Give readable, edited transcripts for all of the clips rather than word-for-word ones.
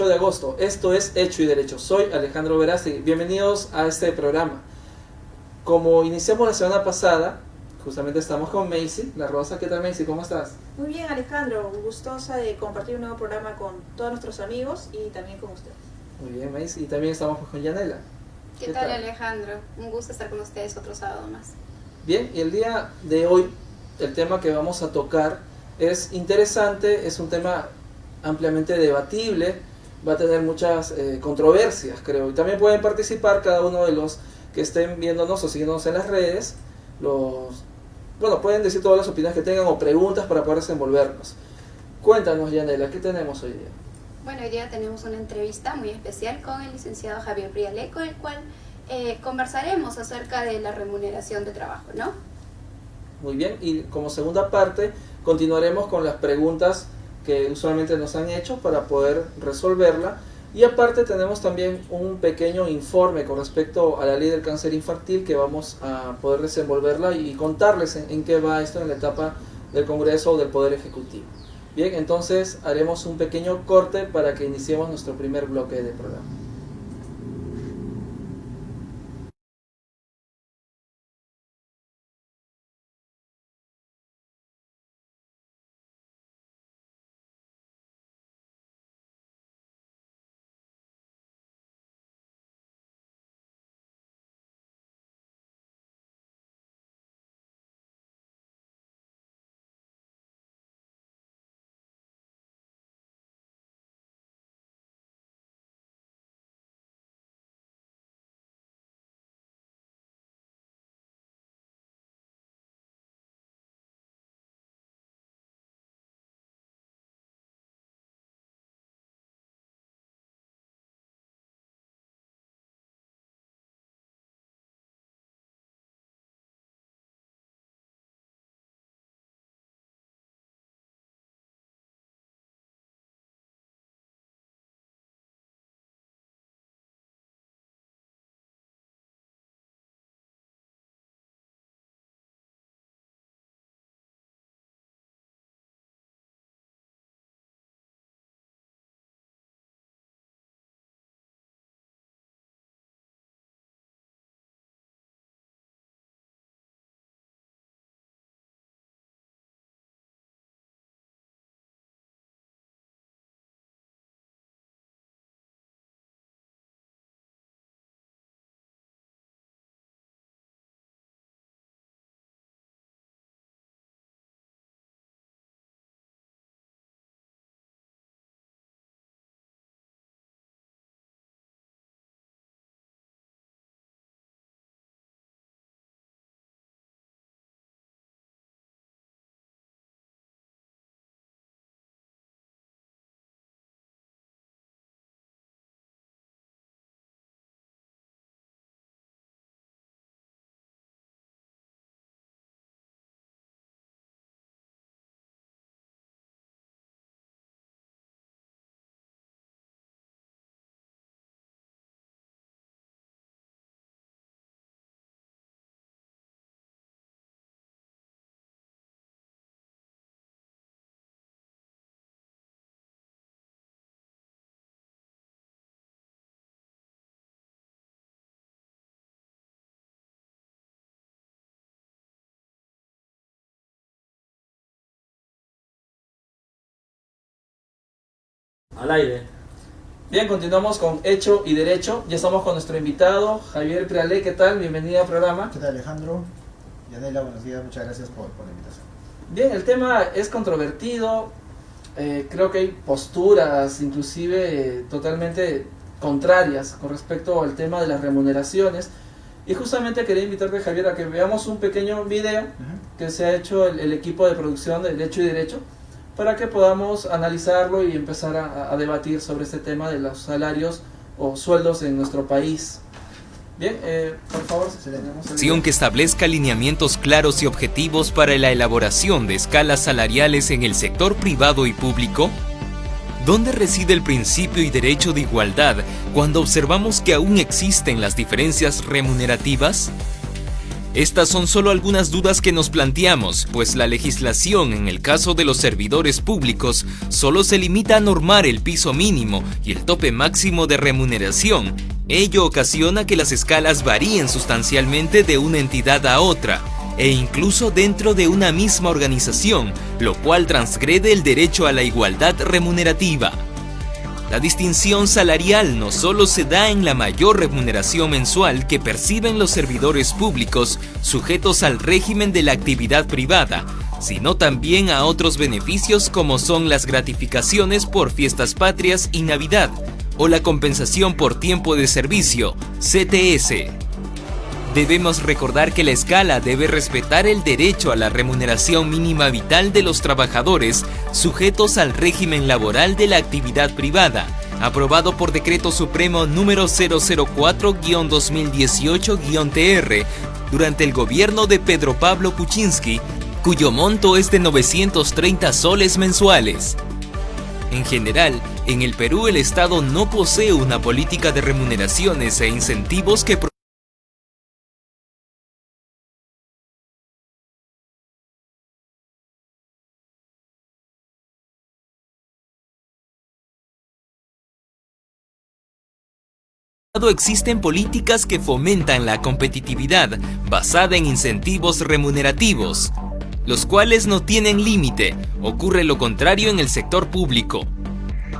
de agosto. Esto es Hecho y Derecho. Soy Alejandro Verástegui. Bienvenidos a este programa. Como iniciamos la semana pasada, justamente estamos con Macy La Rosa. ¿Qué tal, Macy? ¿Cómo estás? Muy bien, Alejandro. Gustosa de compartir un nuevo programa con todos nuestros amigos y también con ustedes. Muy bien, Macy. Y también estamos con Yanela. ¿Qué tal, Alejandro? Un gusto estar con ustedes otro sábado más. Bien, y el día de hoy, el tema que vamos a tocar es interesante, es un tema ampliamente debatible, va a tener muchas controversias, creo, y también pueden participar cada uno de los que estén viéndonos o siguiéndonos en las redes. Pueden decir todas las opiniones que tengan o preguntas para poder desenvolvernos. Cuéntanos, Yanela, ¿qué tenemos hoy día? Bueno, hoy día tenemos una entrevista muy especial con el licenciado Javier Priale, con el cual conversaremos acerca de la remuneración de trabajo, ¿no? Muy bien, y como segunda parte continuaremos con las preguntas que usualmente nos han hecho para poder resolverla, y aparte tenemos también un pequeño informe con respecto a la ley del cáncer infantil que vamos a poder desenvolverla y contarles en qué va esto en la etapa del Congreso o del Poder Ejecutivo. Bien, entonces haremos un pequeño corte para que iniciemos nuestro primer bloque de programa. Al aire. Bien, continuamos con Hecho y Derecho. Ya estamos con nuestro invitado, Javier Priale. ¿Qué tal? Bienvenido al programa. ¿Qué tal, Alejandro? Yanela, buenos días. Muchas gracias por la invitación. Bien, el tema es controvertido. Creo que hay posturas, inclusive totalmente contrarias con respecto al tema de las remuneraciones. Y justamente quería invitarte, Javier, a que veamos un pequeño video que se ha hecho el equipo de producción de Hecho y Derecho, para que podamos analizarlo y empezar a debatir sobre este tema de los salarios o sueldos en nuestro país. Bien, por favor, Acción que establezca lineamientos claros y objetivos para la elaboración de escalas salariales en el sector privado y público. ¿Dónde reside el principio y derecho de igualdad cuando observamos que aún existen las diferencias remunerativas? Estas son solo algunas dudas que nos planteamos, pues la legislación en el caso de los servidores públicos solo se limita a normar el piso mínimo y el tope máximo de remuneración. Ello ocasiona que las escalas varíen sustancialmente de una entidad a otra, e incluso dentro de una misma organización, lo cual transgrede el derecho a la igualdad remunerativa. La distinción salarial no solo se da en la mayor remuneración mensual que perciben los servidores públicos sujetos al régimen de la actividad privada, sino también a otros beneficios como son las gratificaciones por fiestas patrias y Navidad, o la compensación por tiempo de servicio, CTS. Debemos recordar que la escala debe respetar el derecho a la remuneración mínima vital de los trabajadores sujetos al régimen laboral de la actividad privada, aprobado por Decreto Supremo número 004-2018-TR durante el gobierno de Pedro Pablo Kuczynski, cuyo monto es de 930 soles mensuales. En general, en el Perú el Estado no posee una política de remuneraciones e incentivos que existen políticas que fomentan la competitividad basada en incentivos remunerativos, los cuales no tienen límite. Ocurre lo contrario en el sector público.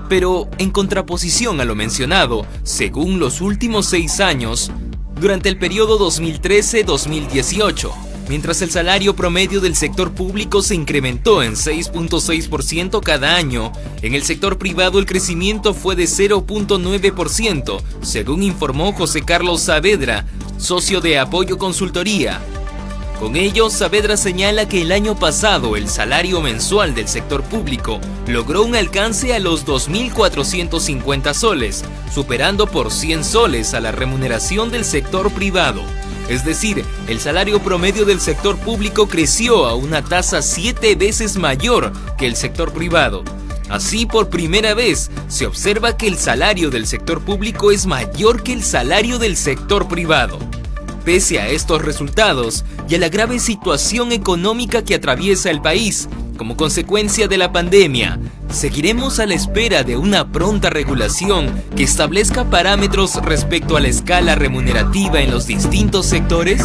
Pero, en contraposición a lo mencionado, según los últimos 6 años, durante el periodo 2013-2018, mientras el salario promedio del sector público se incrementó en 6.6% cada año, en el sector privado el crecimiento fue de 0.9%, según informó José Carlos Saavedra, socio de Apoyo Consultoría. Con ello, Saavedra señala que el año pasado el salario mensual del sector público logró un alcance a los 2.450 soles, superando por 100 soles a la remuneración del sector privado. Es decir, el salario promedio del sector público creció a una tasa 7 veces mayor que el sector privado. Así, por primera vez, se observa que el salario del sector público es mayor que el salario del sector privado. Pese a estos resultados y a la grave situación económica que atraviesa el país como consecuencia de la pandemia, ¿seguiremos a la espera de una pronta regulación que establezca parámetros respecto a la escala remunerativa en los distintos sectores?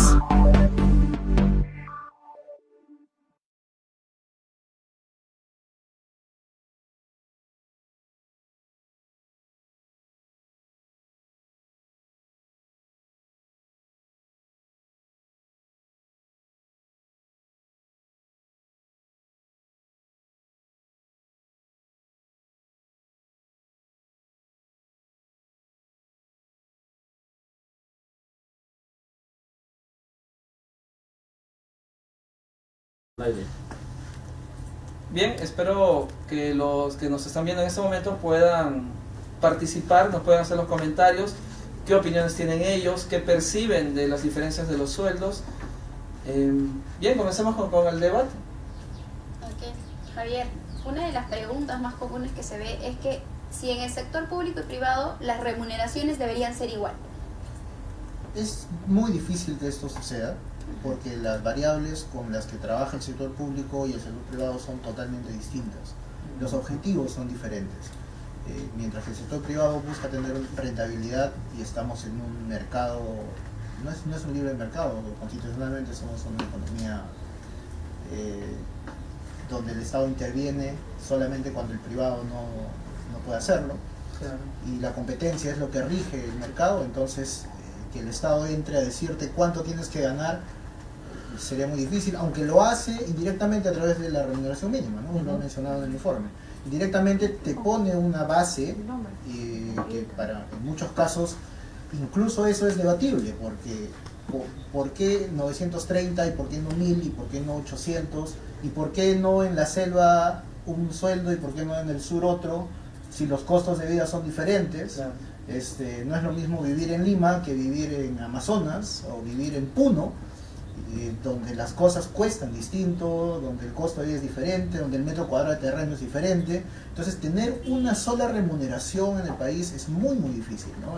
Bien, espero que los que nos están viendo en este momento puedan participar, nos puedan hacer los comentarios, qué opiniones tienen ellos, qué perciben de las diferencias de los sueldos. Bien, comencemos con el debate. Ok, Javier, una de las preguntas más comunes que se ve es que si en el sector público y privado las remuneraciones deberían ser igual. Es muy difícil que esto suceda, porque las variables con las que trabaja el sector público y el sector privado son totalmente distintas. Los objetivos son diferentes. Mientras que el sector privado busca tener rentabilidad y estamos en un mercado, no es un libre mercado, constitucionalmente somos una economía donde el Estado interviene solamente cuando el privado no puede hacerlo. Claro. Y la competencia es lo que rige el mercado, entonces que el Estado entre a decirte cuánto tienes que ganar sería muy difícil, aunque lo hace indirectamente a través de la remuneración mínima, ¿no? Lo he mencionado en el informe. Indirectamente te pone una base que en muchos casos incluso eso es debatible, porque ¿por qué 930 y por qué no 1000 y por qué no 800 y por qué no en la selva un sueldo y por qué no en el sur otro, si los costos de vida son diferentes? Claro. No es lo mismo vivir en Lima que vivir en Amazonas o vivir en Puno, donde las cosas cuestan distinto, donde el costo de vida es diferente, donde el metro cuadrado de terreno es diferente. Entonces tener una sola remuneración en el país es muy difícil, ¿no?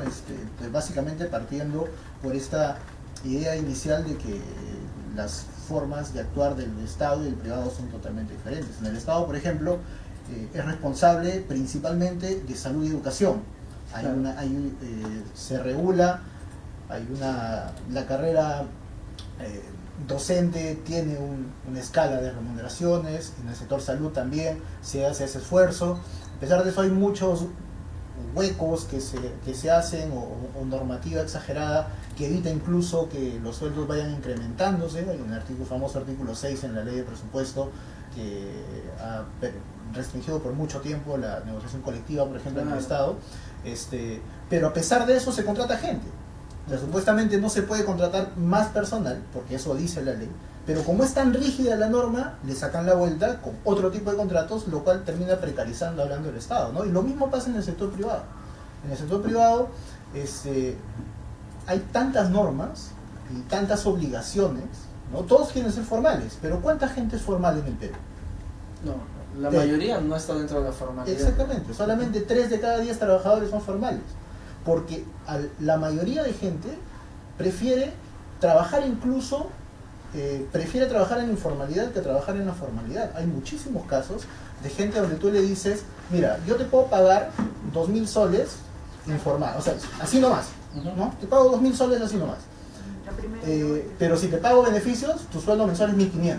Pues básicamente partiendo por esta idea inicial de que las formas de actuar del Estado y del privado son totalmente diferentes. En el Estado, por ejemplo, es responsable principalmente de salud y educación. Se regula, la carrera docente tiene una escala de remuneraciones, en el sector salud también se hace ese esfuerzo. A pesar de eso hay muchos huecos que se hacen o normativa exagerada que evita incluso que los sueldos vayan incrementándose. Hay un famoso artículo 6 en la ley de presupuesto que ha restringido por mucho tiempo la negociación colectiva, por ejemplo, en el Estado. Pero a pesar de eso se contrata gente. O sea, supuestamente no se puede contratar más personal, porque eso dice la ley, pero como es tan rígida la norma, le sacan la vuelta con otro tipo de contratos, lo cual termina precarizando, hablando del Estado, ¿no? Y lo mismo pasa en el sector privado. En el sector privado hay tantas normas y tantas obligaciones, ¿no? Todos quieren ser formales, pero ¿cuánta gente es formal en el Perú? No, la mayoría no está dentro de la formalidad. Exactamente, solamente 3 de cada 10 trabajadores son formales, porque la mayoría de gente prefiere trabajar prefiere trabajar en la informalidad que trabajar en la formalidad. Hay muchísimos casos de gente donde tú le dices, mira, yo te puedo pagar 2.000 soles informal, o sea, así nomás, ¿no? Te pago 2.000 soles así nomás. Pero si te pago beneficios, tu sueldo mensual es 1.500.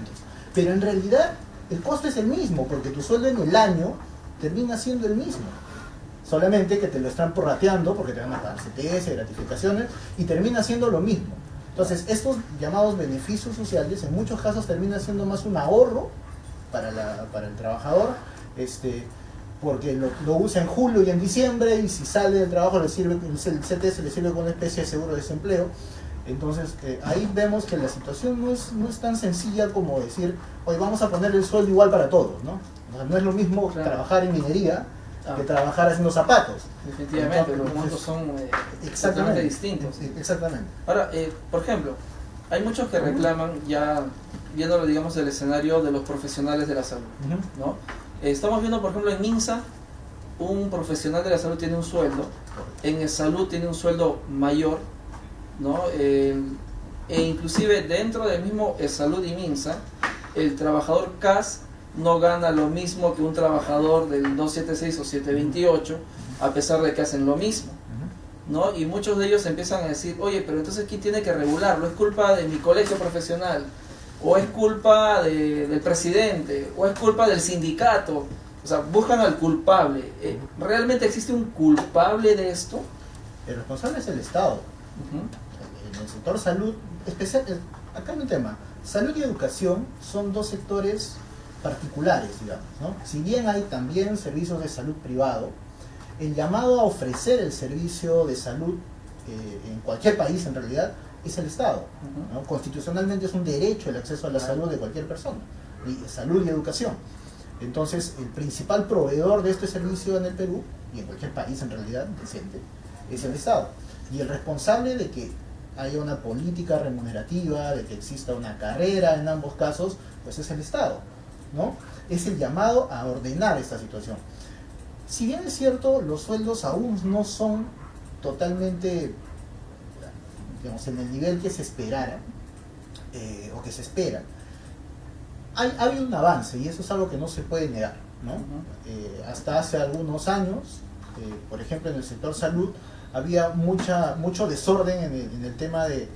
Pero en realidad el costo es el mismo, porque tu sueldo en el año termina siendo el mismo. Solamente que te lo están prorrateando porque te van a pagar CTS, gratificaciones, y termina siendo lo mismo. Entonces, estos llamados beneficios sociales en muchos casos terminan siendo más un ahorro para el trabajador, porque lo usa en julio y en diciembre, y si sale del trabajo el CTS le sirve como una especie de seguro de desempleo. Entonces, ahí vemos que la situación no es tan sencilla como decir, hoy vamos a poner el sueldo igual para todos, ¿no? O sea, no es lo mismo trabajar en minería que trabajar haciendo zapatos. Definitivamente, entonces, los montos son totalmente distintos. Exactamente. Ahora, por ejemplo, hay muchos que reclaman, ya viéndolo, digamos, del escenario de los profesionales de la salud, ¿no? Estamos viendo, por ejemplo, en MINSA, un profesional de la salud tiene un sueldo, en el salud tiene un sueldo mayor, ¿no? E inclusive dentro del mismo salud y MINSA, el trabajador CAS no gana lo mismo que un trabajador del 276 o 728, a pesar de que hacen lo mismo, ¿no? Y muchos de ellos empiezan a decir, oye, pero entonces ¿quién tiene que regularlo? ¿Es culpa de mi colegio profesional? ¿O es culpa del presidente? ¿O es culpa del sindicato? O sea, buscan al culpable. ¿Realmente existe un culpable de esto? El responsable es el Estado. En el sector salud, acá hay un tema. Salud y educación son dos sectores particulares, digamos, ¿no? Si bien hay también servicios de salud privado, el llamado a ofrecer el servicio de salud en cualquier país en realidad es el Estado, ¿no? Constitucionalmente es un derecho el acceso a la salud de cualquier persona, salud y educación. Entonces, el principal proveedor de este servicio en el Perú, y en cualquier país en realidad decente, es el Estado. Y el responsable de que haya una política remunerativa, de que exista una carrera en ambos casos, pues es el Estado, ¿no? Es el llamado a ordenar esta situación. Si bien es cierto, los sueldos aún no son totalmente, digamos, en el nivel que se esperara, o que se espera, ha habido un avance, y eso es algo que no se puede negar, ¿no? Hasta hace algunos años, por ejemplo en el sector salud, había mucho desorden en el tema de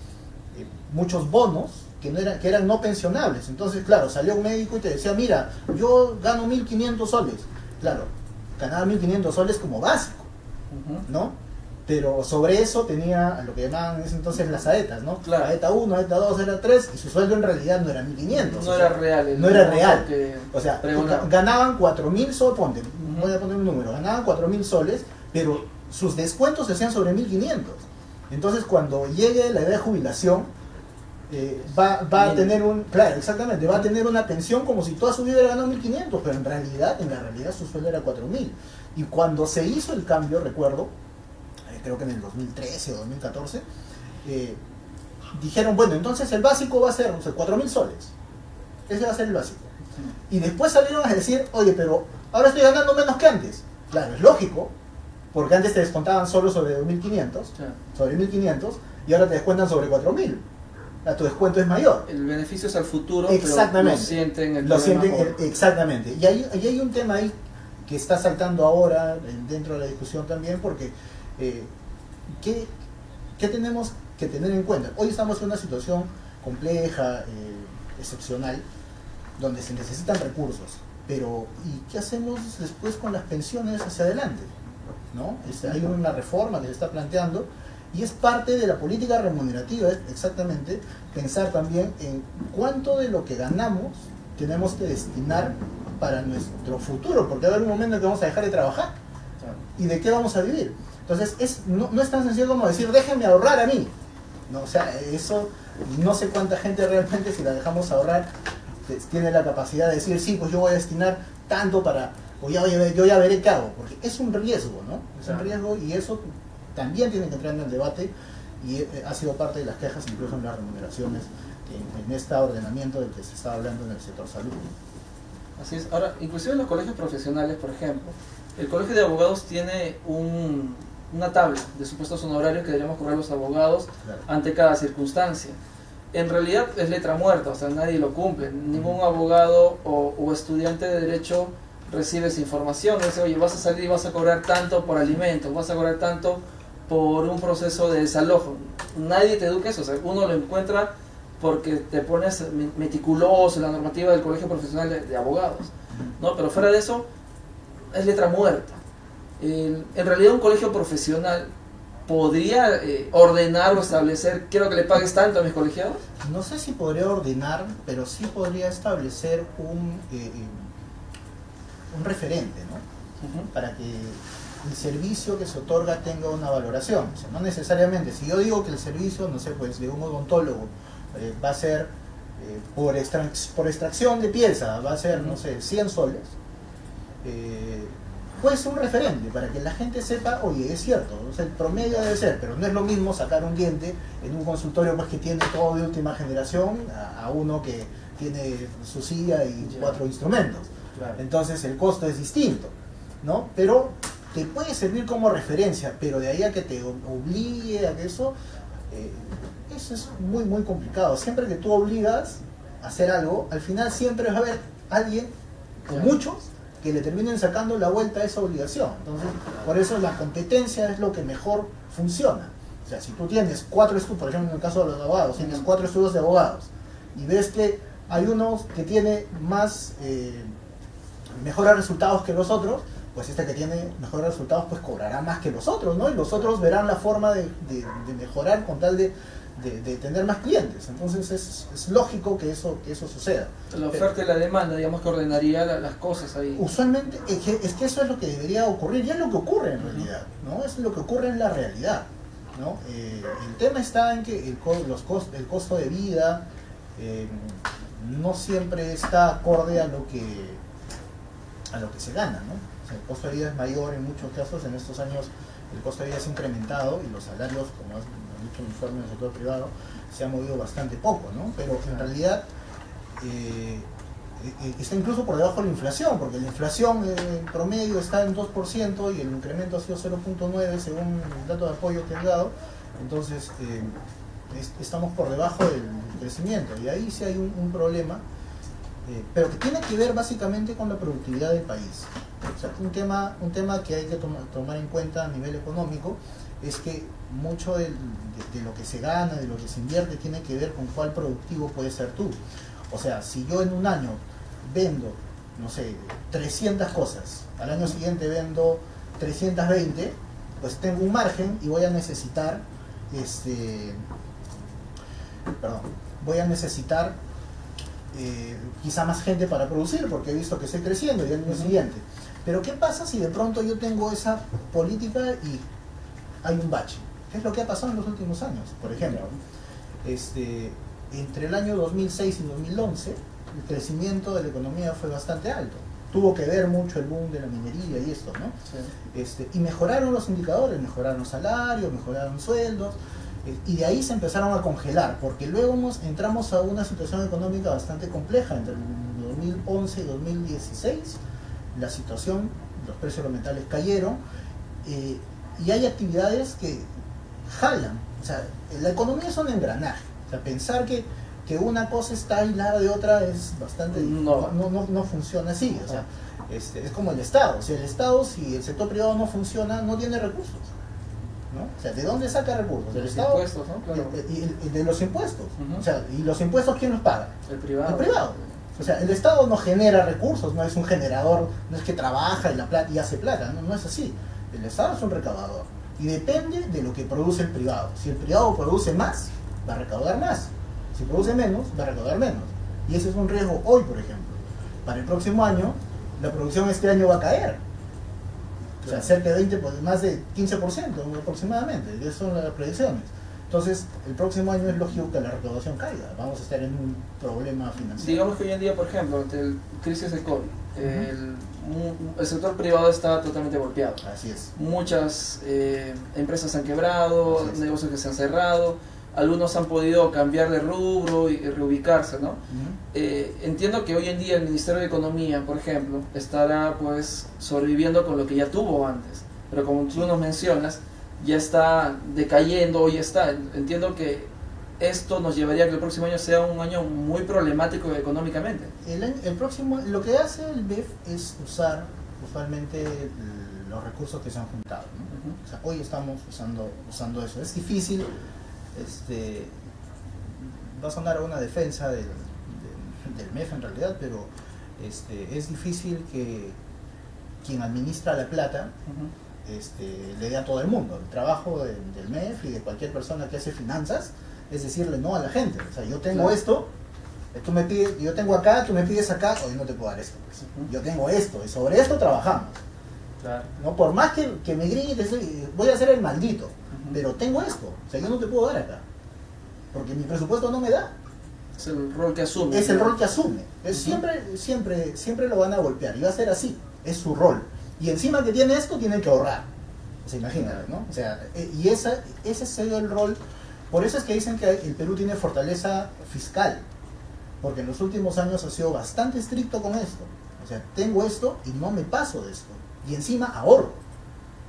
muchos bonos que eran no pensionables. Entonces, claro, salió un médico y te decía, mira, yo gano 1.500 soles. Claro, ganaba 1.500 soles como básico, ¿no? Pero sobre eso tenía lo que llamaban en ese entonces las AETAs, ¿no? Claro. AETA 1, AETA 2, AETA 3, y su sueldo en realidad no era 1.500. No era real. No era real. O sea, ganaban 4.000 soles, voy a poner un número, ganaban 4.000 soles, pero sus descuentos se hacían sobre 1.500. Entonces, cuando llegue la edad de jubilación, va a tener va a tener una pensión como si toda su vida hubiera ganado 1.500, pero en la realidad su sueldo era 4.000. Y cuando se hizo el cambio, recuerdo, creo que en el 2013 o 2014, dijeron, bueno, entonces el básico va a ser, 4.000 soles. Ese va a ser el básico. Y después salieron a decir, oye, pero ahora estoy ganando menos que antes. Claro, es lógico, porque antes te descontaban solo sobre 1.500, sobre 1.500, y ahora te descuentan sobre 4.000. tu descuento es mayor. El beneficio es al futuro, Exactamente. pero lo sienten el Lo problema sienten, hoy. exactamente. Y hay un tema ahí que está saltando ahora dentro de la discusión también, porque ¿qué tenemos que tener en cuenta? Hoy estamos en una situación compleja, excepcional, donde se necesitan recursos, pero ¿y qué hacemos después con las pensiones hacia adelante? ¿No? Hay una reforma que se está planteando y es parte de la política remunerativa, exactamente, pensar también en cuánto de lo que ganamos tenemos que destinar para nuestro futuro, porque va a haber un momento en que vamos a dejar de trabajar. ¿Y de qué vamos a vivir? Entonces, no es tan sencillo como decir, déjenme ahorrar a mí. No, o sea, eso, no sé cuánta gente realmente, si la dejamos ahorrar, tiene la capacidad de decir, sí, pues yo voy a destinar tanto para, o yo ya veré qué hago, porque es un riesgo, ¿no? Es un riesgo y eso también tiene que entrar en el debate y ha sido parte de las quejas, incluso en las remuneraciones, en este ordenamiento del que se está hablando en el sector salud. Así es. Ahora, inclusive en los colegios profesionales, por ejemplo, el colegio de abogados tiene una tabla de supuestos honorarios que deberíamos cobrar los abogados ante cada circunstancia. En realidad es letra muerta, o sea, nadie lo cumple. Ningún abogado o estudiante de derecho recibe esa información. Dice, oye, vas a salir y vas a cobrar tanto por alimentos, vas a cobrar tanto por un proceso de desalojo. Nadie te educa eso, o sea, uno lo encuentra porque te pones meticuloso en la normativa del colegio profesional de abogados, ¿no? Pero fuera de eso, es letra muerta. En realidad un colegio profesional podría ordenar o establecer, quiero que le pagues tanto a mis colegiados. No sé si podría ordenar, pero sí podría establecer un referente, ¿no? Para que el servicio que se otorga tenga una valoración. O sea, no necesariamente, si yo digo que el servicio, no sé, pues de un odontólogo va a ser por extracción de pieza, va a ser, no sé, 100 soles, puede ser un referente para que la gente sepa, oye, es cierto, o sea, el promedio debe ser, pero no es lo mismo sacar un diente en un consultorio pues, que tiene todo de última generación a uno que tiene su silla y 4 instrumentos. Claro. Entonces el costo es distinto, ¿no? Pero te puede servir como referencia, pero de ahí a que te obligue a que eso es muy muy complicado. Siempre que tú obligas a hacer algo, al final siempre va a haber alguien, o muchos, que le terminen sacando la vuelta a esa obligación. Entonces, por eso la competencia es lo que mejor funciona. O sea, si tú tienes 4 estudios, por ejemplo en el caso de los abogados, tienes 4 estudios de abogados, y ves que hay unos que tiene más mejores resultados que los otros, pues este que tiene mejores resultados pues cobrará más que los otros, ¿no? Y los otros verán la forma de mejorar con tal de tener más clientes. Entonces es lógico que eso suceda. La oferta y la demanda, digamos que ordenaría las cosas ahí. Usualmente es que eso es lo que debería ocurrir, ya es lo que ocurre en realidad, ¿no? Es lo que ocurre en la realidad, ¿no? El tema está en que el costo de vida no siempre está acorde a lo que se gana, ¿no? O sea, el costo de vida es mayor en muchos casos. En estos años el costo de vida se ha incrementado y los salarios, como han dicho el informe del sector privado, se han movido bastante poco, ¿no? Pero en realidad está incluso por debajo de la inflación, porque la inflación en promedio está en 2% y el incremento ha sido 0.9 según el dato de apoyo que han dado. Entonces estamos por debajo del crecimiento y ahí sí hay un problema, pero que tiene que ver básicamente con la productividad del país. O sea, un tema que hay que tomar en cuenta a nivel económico es que mucho de lo que se gana, de lo que se invierte, tiene que ver con cuál productivo puedes ser tú. O sea, si yo en un año vendo, no sé, 300 cosas, al año siguiente vendo 320, pues tengo un margen y voy a necesitar quizá más gente para producir, porque he visto que estoy creciendo y al año siguiente. Pero ¿qué pasa si de pronto yo tengo esa política y hay un bache? ¿Qué es lo que ha pasado en los últimos años? Por ejemplo, entre el año 2006 y 2011, el crecimiento de la economía fue bastante alto. Tuvo que ver mucho el boom de la minería y esto, ¿no? Sí. Y mejoraron los indicadores, mejoraron salarios, mejoraron sueldos, y de ahí se empezaron a congelar, porque luego entramos a una situación económica bastante compleja. Entre el 2011 y 2016, la situación, los precios de los metales cayeron, y hay actividades que jalan. O sea, la economía es un engranaje. O sea, pensar que una cosa está aislada de otra es bastante... No funciona así. O sea, es como el Estado. Si el sector privado no funciona, no tiene recursos, ¿no? O sea, ¿de dónde saca recursos? Del Estado. Impuestos, ¿no? Claro. Y de los impuestos. O sea, ¿y los impuestos quién los paga? El privado. El privado. O sea, el Estado no genera recursos, no es un generador, no es que trabaja y hace plata, no es así. El Estado es un recaudador y depende de lo que produce el privado. Si el privado produce más, va a recaudar más. Si produce menos, va a recaudar menos. Y ese es un riesgo hoy, por ejemplo. Para el próximo año, la producción este año va a caer. O sea, cerca de 20, más de 15% aproximadamente. Esas son las predicciones. Entonces, el próximo año es lógico que la recaudación caiga. Vamos a estar en un problema financiero. Digamos que hoy en día, por ejemplo, ante la crisis de COVID, el sector privado está totalmente golpeado. Así es. Muchas empresas han quebrado, negocios que se han cerrado, algunos han podido cambiar de rubro y reubicarse, ¿no? Entiendo que hoy en día el Ministerio de Economía, por ejemplo, estará pues sobreviviendo con lo que ya tuvo antes, pero como tú nos mencionas, ya está decayendo, hoy está. Entiendo que esto nos llevaría a que el próximo año sea un año muy problemático económicamente. El próximo, lo que hace el BEF es usar usualmente los recursos que se han juntado, ¿no? O sea, hoy estamos usando eso. Es difícil, va a sonar a una defensa del MEF en realidad, pero es difícil que quien administra la plata le dé a todo el mundo. El trabajo del MEF y de cualquier persona que hace finanzas es decirle no a la gente. O sea, yo tengo esto, tú me pides, yo tengo acá, tú me pides acá, hoy no te puedo dar esto. Pues. Yo tengo esto, y sobre esto trabajamos. Claro. ¿No? Por más que me grites, voy a ser el maldito, pero tengo esto. O sea, yo no te puedo dar acá, porque mi presupuesto no me da. Es el rol que asume. Es el rol que asume. Siempre lo van a golpear, y va a ser así. Es su rol. Y encima que tiene esto, tienen que ahorrar. O sea, imagínate, ¿no? O sea, y ese es el rol. Por eso es que dicen que el Perú tiene fortaleza fiscal, porque en los últimos años ha sido bastante estricto con esto. O sea, tengo esto y no me paso de esto. Y encima ahorro.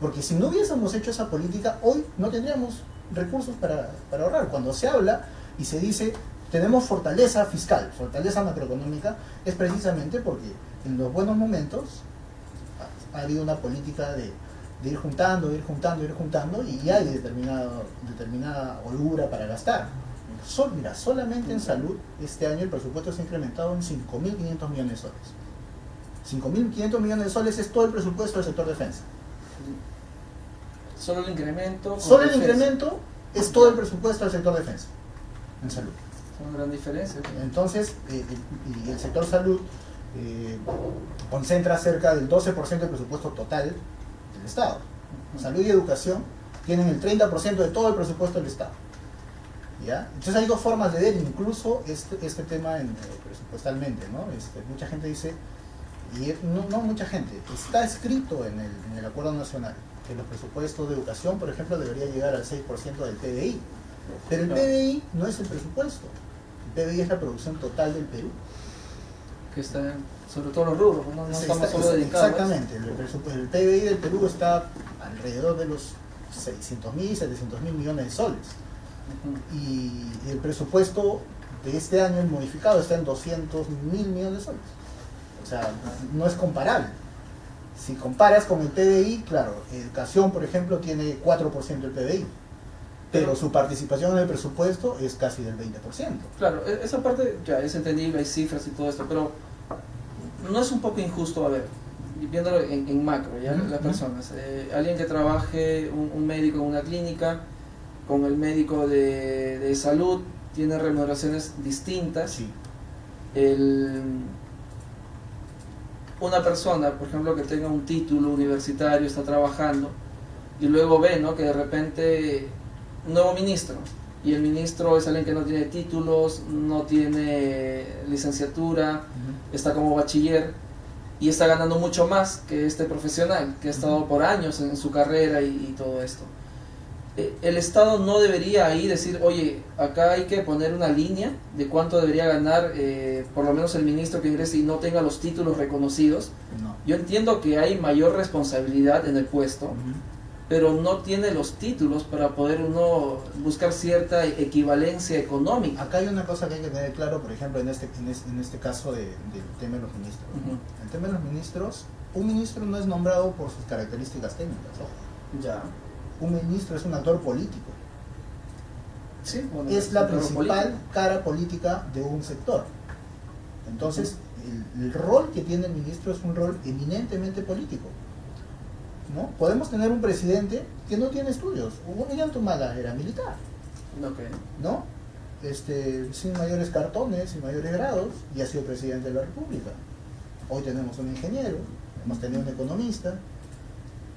Porque si no hubiésemos hecho esa política, hoy no tendríamos recursos para ahorrar. Cuando se habla y se dice, tenemos fortaleza fiscal, fortaleza macroeconómica, es precisamente porque en los buenos momentos ha habido una política de ir juntando, y hay determinada holgura para gastar. Mira, solamente en salud este año el presupuesto se ha incrementado en 5.500 millones de soles. 5.500 millones de soles es todo el presupuesto del sector defensa. Solo el incremento. Solo el incremento es todo el presupuesto del sector defensa en salud. Es una gran diferencia. Entonces, y el sector salud concentra cerca del 12% del presupuesto total del Estado. Salud y educación tienen el 30% de todo el presupuesto del Estado. ¿Ya? Entonces hay dos formas de ver incluso este tema presupuestalmente, ¿no? Mucha gente dice, y no mucha gente, está escrito en el Acuerdo Nacional que los presupuestos de educación, por ejemplo, debería llegar al 6% del PBI. Pero el PBI no es el presupuesto, el PBI es la producción total del Perú. Que está sobre todo los rubros, no estamos solo dedicados. Exactamente, el PBI del Perú está alrededor de los 600.000, 700.000 millones de soles. Y el presupuesto de este año modificado está en 200.000 millones de soles. O sea, no es comparable. Si comparas con el PBI, claro, educación, por ejemplo, tiene 4% del PBI, pero su participación en el presupuesto es casi del 20%. Claro, esa parte ya es entendible, hay cifras y todo esto, pero no es un poco injusto, a ver, viéndolo en macro, ¿ya? Las personas, alguien que trabaje, un médico en una clínica, con el médico de salud, tiene remuneraciones distintas. Sí. Una persona, por ejemplo, que tenga un título universitario, está trabajando, y luego ve, ¿no?, que de repente nuevo ministro, y el ministro es alguien que no tiene títulos, no tiene licenciatura, está como bachiller, y está ganando mucho más que este profesional, que ha estado por años en su carrera y todo esto. El Estado no debería ahí decir, oye, acá hay que poner una línea de cuánto debería ganar por lo menos el ministro que ingrese y no tenga los títulos reconocidos. No. Yo entiendo que hay mayor responsabilidad en el puesto, pero no tiene los títulos para poder uno buscar cierta equivalencia económica. Acá hay una cosa que hay que tener claro, por ejemplo, en este caso del tema de los ministros. Ujú. El tema de los ministros, un ministro no es nombrado por sus características técnicas, ojo. Ya. Un ministro es un actor político. Sí, bueno, Es la un cargo principal político. cara política de un sector. Entonces, el rol que tiene el ministro es un rol eminentemente político, ¿no? Podemos tener un presidente que no tiene estudios. Hugo Ollanta era militar, Ok. ¿no? Sin mayores cartones, sin mayores grados, y ha sido presidente de la República. Hoy tenemos un ingeniero, hemos tenido un economista.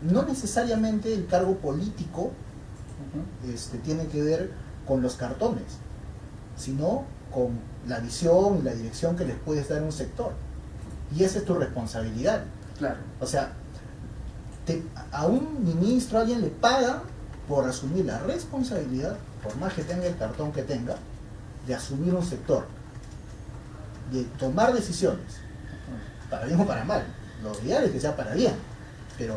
No necesariamente el cargo político Ujú. tiene que ver con los cartones, sino con la visión y la dirección que les puedes dar a un sector. Y esa es tu responsabilidad. Claro. O sea, a un ministro alguien le paga por asumir la responsabilidad, por más que tenga el cartón que tenga, de asumir un sector, de tomar decisiones, para bien o para mal. Lo ideal es que sea para bien, pero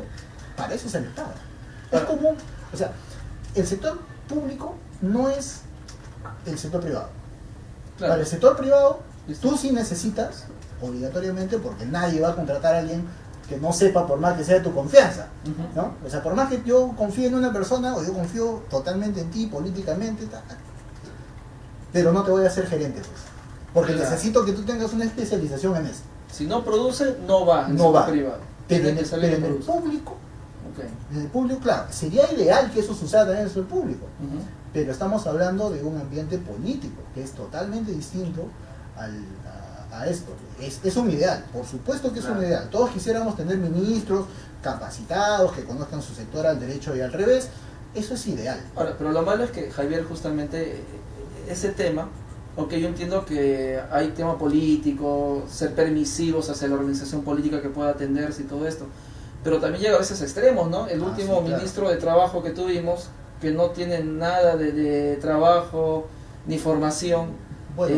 para eso se les paga. Es común, o sea, el sector público no es el sector privado. Claro. Para el sector privado, Listo. tú sí necesitas, obligatoriamente, porque nadie va a contratar a alguien que no sepa, por más que sea de tu confianza, Ujú. ¿no? O sea, por más que yo confíe en una persona, o yo confío totalmente en ti, políticamente, pero no te voy a hacer gerente, pues, porque Claro. necesito que tú tengas una especialización en esto. Si no produce, no va en No el va. privado. Pero Tiene en que el, salir pero que en el produce. público, Ok. claro, sería ideal que eso suceda también en el sector público, Ujú. pero estamos hablando de un ambiente político que es totalmente distinto a esto. Es un ideal, por supuesto que es Claro. un ideal. Todos quisiéramos tener ministros capacitados, que conozcan su sector al derecho y al revés. Eso es ideal. Ahora, pero lo malo es que Javier, justamente ese tema, ok, yo entiendo que hay tema político, ser permisivos hacia la organización política que pueda atenderse y todo esto, pero también llega a veces a extremos, ¿no? El último sí, claro. ministro de Trabajo que tuvimos, que no tiene nada de trabajo ni formación, Bueno,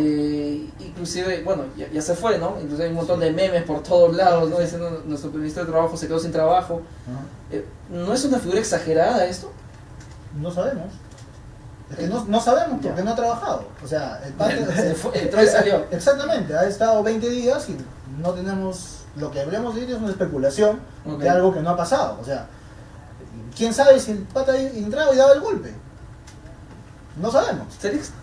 inclusive, bueno, ya se fue, ¿no? Entonces hay un montón de memes por todos lados, ¿no? Diciendo nuestro ministro de Trabajo se quedó sin trabajo. ¿No es una figura exagerada esto? no sabemos. Es que no sabemos porque no ha trabajado. O sea, el padre Se fue, entró y salió. Exactamente, ha estado 20 días y no tenemos, lo que hablemos de ello es una especulación Ok. de algo que no ha pasado. O sea, quién sabe si el pata entraba y daba el golpe. No sabemos.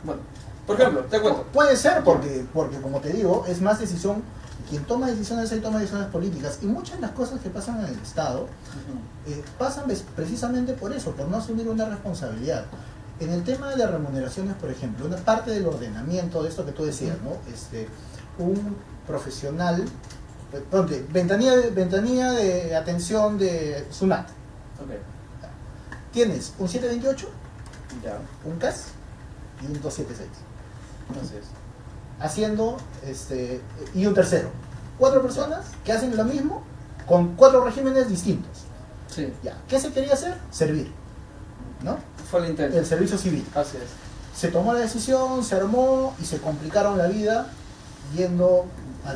Bueno, por ejemplo, te cuento. Puede ser porque como te digo, es más decisión, quien toma decisiones ahí toma decisiones políticas. Y muchas de las cosas que pasan en el Estado pasan precisamente por eso, por no asumir una responsabilidad. En el tema de las remuneraciones, por ejemplo, una parte del ordenamiento de esto que tú decías, ¿no? Un profesional, ponte, ventanilla de atención de SUNAT. Ok, Tienes un 728, ya, un CAS y un 276. así es. Haciendo, y un tercero. 4 personas que hacen lo mismo con 4 regímenes distintos. Sí, Ya, ¿qué se quería hacer? Servir, ¿no? fue el intento. El servicio civil. Así es. Se tomó la decisión, se armó y se complicaron la vida yendo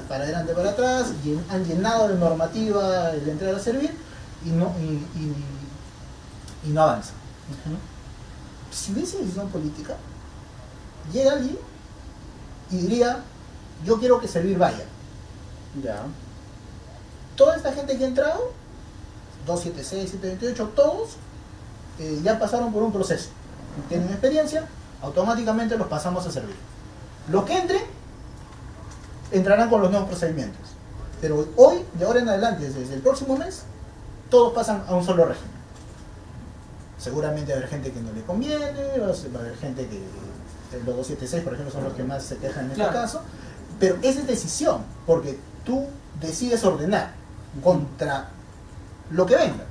para adelante, para atrás, y han llenado de normativa el entrar a servir y no avanza. Si hubiese decisión política, llega alguien y diría, yo quiero que servir vaya. Ya. Toda esta gente que ha entrado, 276, 728, todos ya pasaron por un proceso. Tienen experiencia, automáticamente los pasamos a servir. Los que entren, entrarán con los nuevos procedimientos. Pero hoy, de ahora en adelante, desde el próximo mes, todos pasan a un solo régimen. Seguramente va a haber gente que no le conviene, va a haber gente que... Los 276, por ejemplo, son los que más se quejan en este Claro. caso. Pero esa es decisión, porque tú decides ordenar contra lo que venga.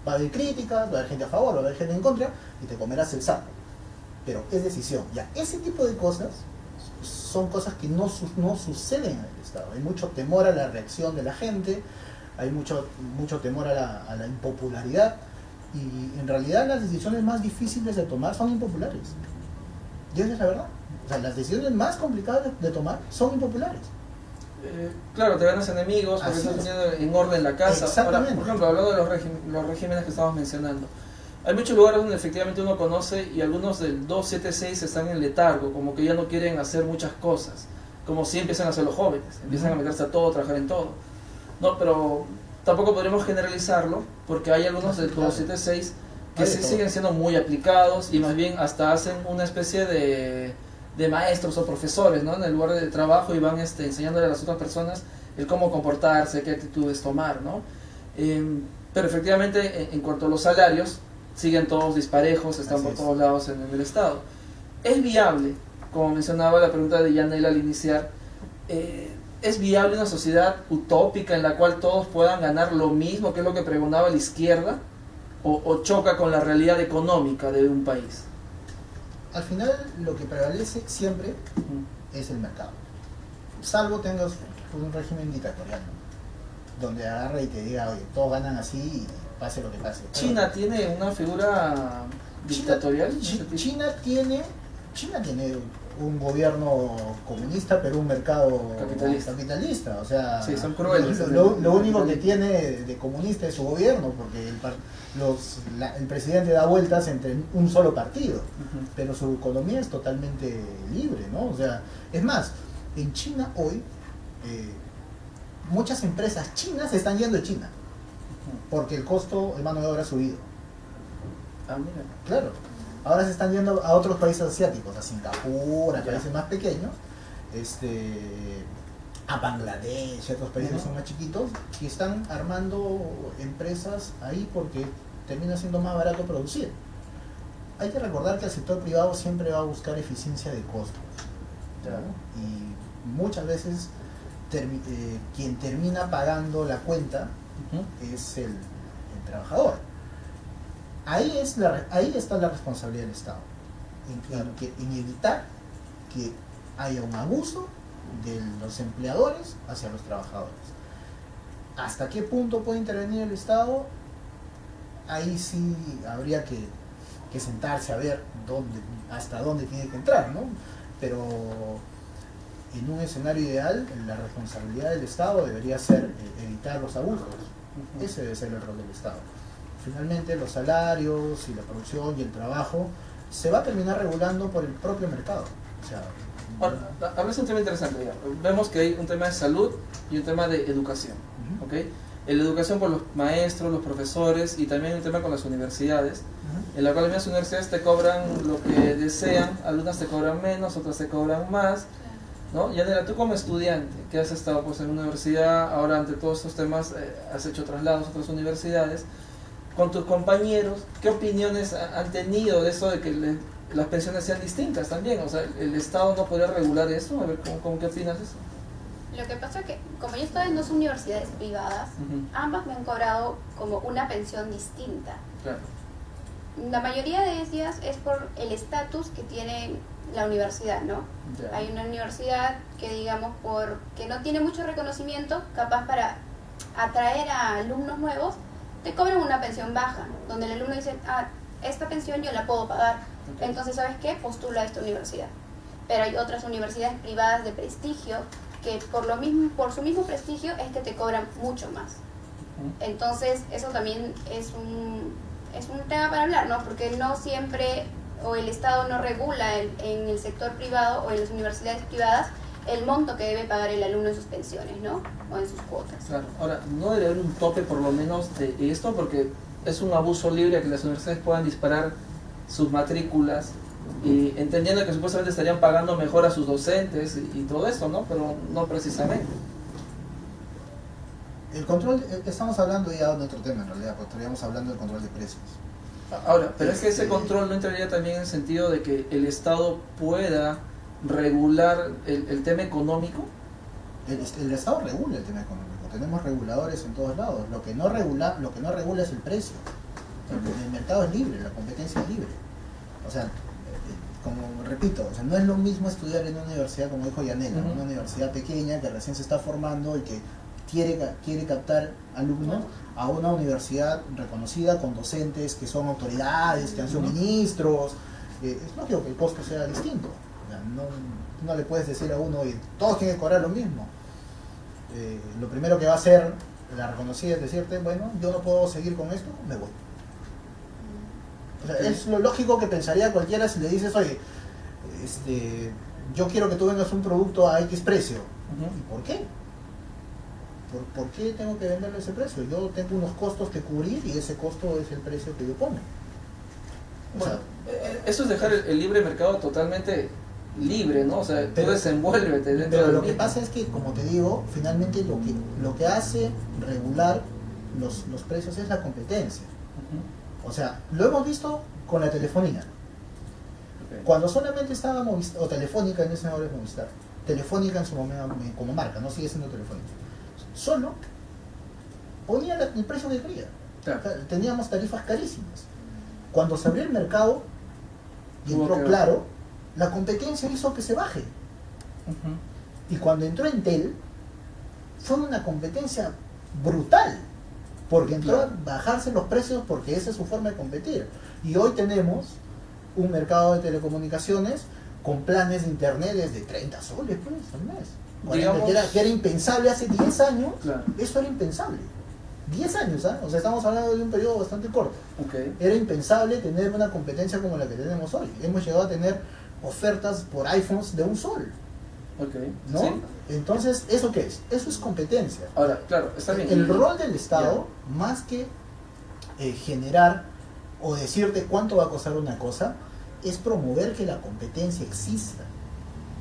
Va a haber críticas, va a haber gente a favor, va a haber gente en contra, y te comerás el sapo. Pero es decisión. Ya, ese tipo de cosas son cosas que no suceden en el Estado. Hay mucho temor a la reacción de la gente, hay mucho temor a la impopularidad, y en realidad las decisiones más difíciles de tomar son impopulares. Y esa es la verdad. O sea, las decisiones más complicadas de tomar son impopulares. Claro, te ganas enemigos porque Así estás es. teniendo en orden la casa. Exactamente. Ahora, por ejemplo, hablando de los regímenes que estamos mencionando, Hay muchos lugares donde efectivamente uno conoce y algunos del 276 están en letargo, como que ya no quieren hacer muchas cosas, como si empiezan a hacer los jóvenes, empiezan a meterse a todo, a trabajar en todo. No, pero tampoco podremos generalizarlo, porque hay algunos del 276 que sí siguen siendo muy aplicados y más bien hasta hacen una especie de maestros o profesores, ¿no? En el lugar de trabajo y van enseñándole a las otras personas el cómo comportarse, qué actitudes tomar, ¿no? Pero efectivamente, en cuanto a los salarios, siguen todos disparejos, están por todos lados en el Estado. ¿Es viable, como mencionaba la pregunta de Yanela al iniciar, es viable una sociedad utópica en la cual todos puedan ganar lo mismo, que es lo que pregonaba la izquierda, o choca con la realidad económica de un país? Al final, lo que prevalece siempre es el mercado. Salvo tengas un régimen dictatorial, ¿no? Donde agarre y te diga, oye, todos ganan así y pase lo que pase. ¿China tiene una figura dictatorial? China tiene un gobierno comunista, pero un mercado capitalista. O sea, sí, son crueles. Lo único que tiene de comunista es su gobierno, porque el presidente da vueltas entre un solo partido, pero su economía es totalmente libre, ¿no? O sea, es más, en China hoy muchas empresas chinas están yendo de China porque el costo de mano de obra ha subido. Ah, mira. Claro. Ahora se están yendo a otros países asiáticos, a Singapur, a países más pequeños, a Bangladesh, a otros países que son más chiquitos, y están armando empresas ahí porque termina siendo más barato producir. Hay que recordar que el sector privado siempre va a buscar eficiencia de costos, ¿no? Y muchas veces quien termina pagando la cuenta es el trabajador. Ahí está la responsabilidad del Estado, en evitar que haya un abuso de los empleadores hacia los trabajadores. ¿Hasta qué punto puede intervenir el Estado? Ahí sí habría que sentarse a ver hasta dónde tiene que entrar, ¿no? Pero en un escenario ideal, la responsabilidad del Estado debería ser evitar los abusos. Ese debe ser el rol del Estado. Finalmente, los salarios y la producción y el trabajo se va a terminar regulando por el propio mercado. O sea, ahora, hablas un tema interesante ya. Vemos que hay un tema de salud y un tema de educación, ¿okay? La educación por los maestros, los profesores, y también un tema con las universidades, en la cual algunas universidades te cobran lo que desean, algunas te cobran menos, otras te cobran más, ¿no? Yanela, tú como estudiante que has estado pues en una universidad, ahora ante todos estos temas has hecho traslados a otras universidades, con tus compañeros, ¿qué opiniones han tenido de eso de que las pensiones sean distintas también? O sea, ¿el Estado no podría regular eso? A ver, ¿cómo qué opinas de eso? Lo que pasa es que, como yo estoy en dos universidades privadas, ambas me han cobrado como una pensión distinta. Claro. La mayoría de ellas es por el estatus que tiene la universidad, ¿no? Ya. Hay una universidad que, digamos, porque no tiene mucho reconocimiento, capaz para atraer a alumnos nuevos, te cobran una pensión baja, donde el alumno dice, esta pensión yo la puedo pagar, entonces, ¿sabes qué? Postula a esta universidad. Pero hay otras universidades privadas de prestigio que por su mismo prestigio es que te cobran mucho más. Entonces, eso también es un tema para hablar, ¿no? Porque no siempre, o el Estado no regula en el sector privado o en las universidades privadas el monto que debe pagar el alumno en sus pensiones, ¿no? O en sus cuotas. Claro. Ahora, no debe haber un tope por lo menos de esto, porque es un abuso libre que las universidades puedan disparar sus matrículas, y entendiendo que supuestamente estarían pagando mejor a sus docentes y todo eso, ¿no? Pero no precisamente. el control, estamos hablando ya de otro tema en realidad, porque estaríamos hablando del control de precios. Ahora, pero es que ese control no entraría también en el sentido de que el Estado pueda regular el tema económico. El Estado regula el tema económico, tenemos reguladores en todos lados. Lo que no regula es el precio. El mercado es libre, la competencia es libre. O sea, como repito, o sea, no es lo mismo estudiar en una universidad, como dijo Yanela, una universidad pequeña que recién se está formando y que quiere captar alumnos, a una universidad reconocida con docentes que son autoridades, que han sido ministros. Es lógico que el costo sea distinto. O sea, no le puedes decir a uno, y todos tienen que cobrar lo mismo. Lo primero que va a hacer la reconocida es decirte, bueno, yo no puedo seguir con esto, me voy. O sea, es lo lógico que pensaría cualquiera si le dices, oye, yo quiero que tú vendas un producto a X precio. ¿Y por qué? ¿Por qué tengo que venderle ese precio? Yo tengo unos costos que cubrir y ese costo es el precio que yo pongo. O sea, eso es dejar el libre mercado totalmente libre, ¿no? O sea, tú desenvuélvete dentro pero del lo que mismo. pasa es que, como te digo, finalmente lo que hace regular los precios es la competencia. O sea, lo hemos visto con la telefonía. Okay. Cuando solamente estaba Movistar, o Telefónica, en ese momento es Movistar, Telefónica en su momento como marca, no sigue siendo Telefónica, solo ponía el precio que quería. Claro. O sea, teníamos tarifas carísimas. Cuando se abrió el mercado y Tuvo entró que- Claro, la competencia hizo que se baje. Y cuando entró Entel, fue una competencia brutal, porque entró Claro. a bajarse los precios porque esa es su forma de competir. Y hoy tenemos un mercado de telecomunicaciones con planes de internet desde 30 soles pues, al mes. 40, Digamos- que era impensable hace 10 años, Claro. eso era impensable. 10 años, ¿ah? O sea, estamos hablando de un periodo bastante corto. Okay. Era impensable tener una competencia como la que tenemos hoy. Hemos llegado a tener ofertas por iPhones de un sol, Okay. ¿no? Sí. Entonces, ¿eso qué es? Eso es competencia. Ahora, claro, está bien. El rol del Estado, más que generar o decirte cuánto va a costar una cosa, es promover que la competencia exista.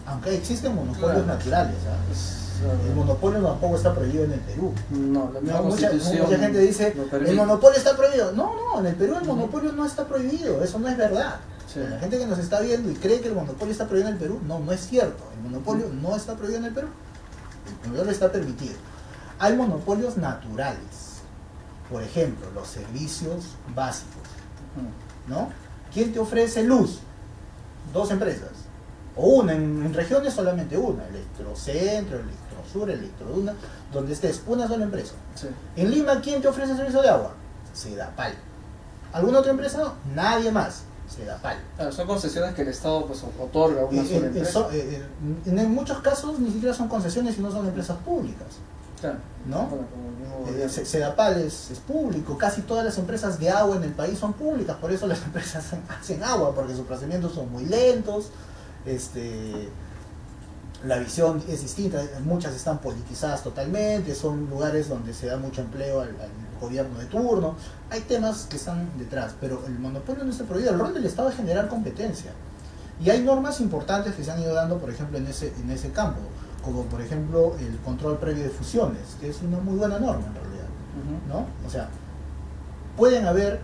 Aunque existen monopolios Claro. naturales, el monopolio tampoco está prohibido en el Perú. No, la misma No, mucha Constitución gente dice, lo permite. el monopolio está prohibido. No, no, en el Perú el monopolio no está prohibido, eso no es verdad. Sí. La gente que nos está viendo y cree que el monopolio está prohibido en el Perú, no, no es cierto. El monopolio no está prohibido en el Perú. El monopolio está permitido. Hay monopolios naturales. Por ejemplo, los servicios básicos, ¿no? ¿Quién te ofrece luz? Dos empresas. O una, en regiones solamente una. Electrocentro, Electrosur, Electroduna, donde estés, una sola empresa. Sí. En Lima, ¿quién te ofrece servicio de agua? Sedapal. ¿Alguna otra empresa? Nadie más. Sedapal. Ah, son concesiones que el Estado pues otorga a una sola empresa. En muchos casos ni siquiera son concesiones, sino son empresas públicas, Claro. ¿no? Bueno, como el mismo gobierno. Sedapal es público, casi todas las empresas de agua en el país son públicas, por eso las empresas hacen agua, porque sus procedimientos son muy lentos, la visión es distinta, muchas están politizadas totalmente, son lugares donde se da mucho empleo al gobierno de turno, hay temas que están detrás, pero el monopolio no está prohibido, el rol del Estado es generar competencia. Y hay normas importantes que se han ido dando, por ejemplo, en ese campo, como por ejemplo el control previo de fusiones, que es una muy buena norma en realidad, ¿no? O sea, pueden haber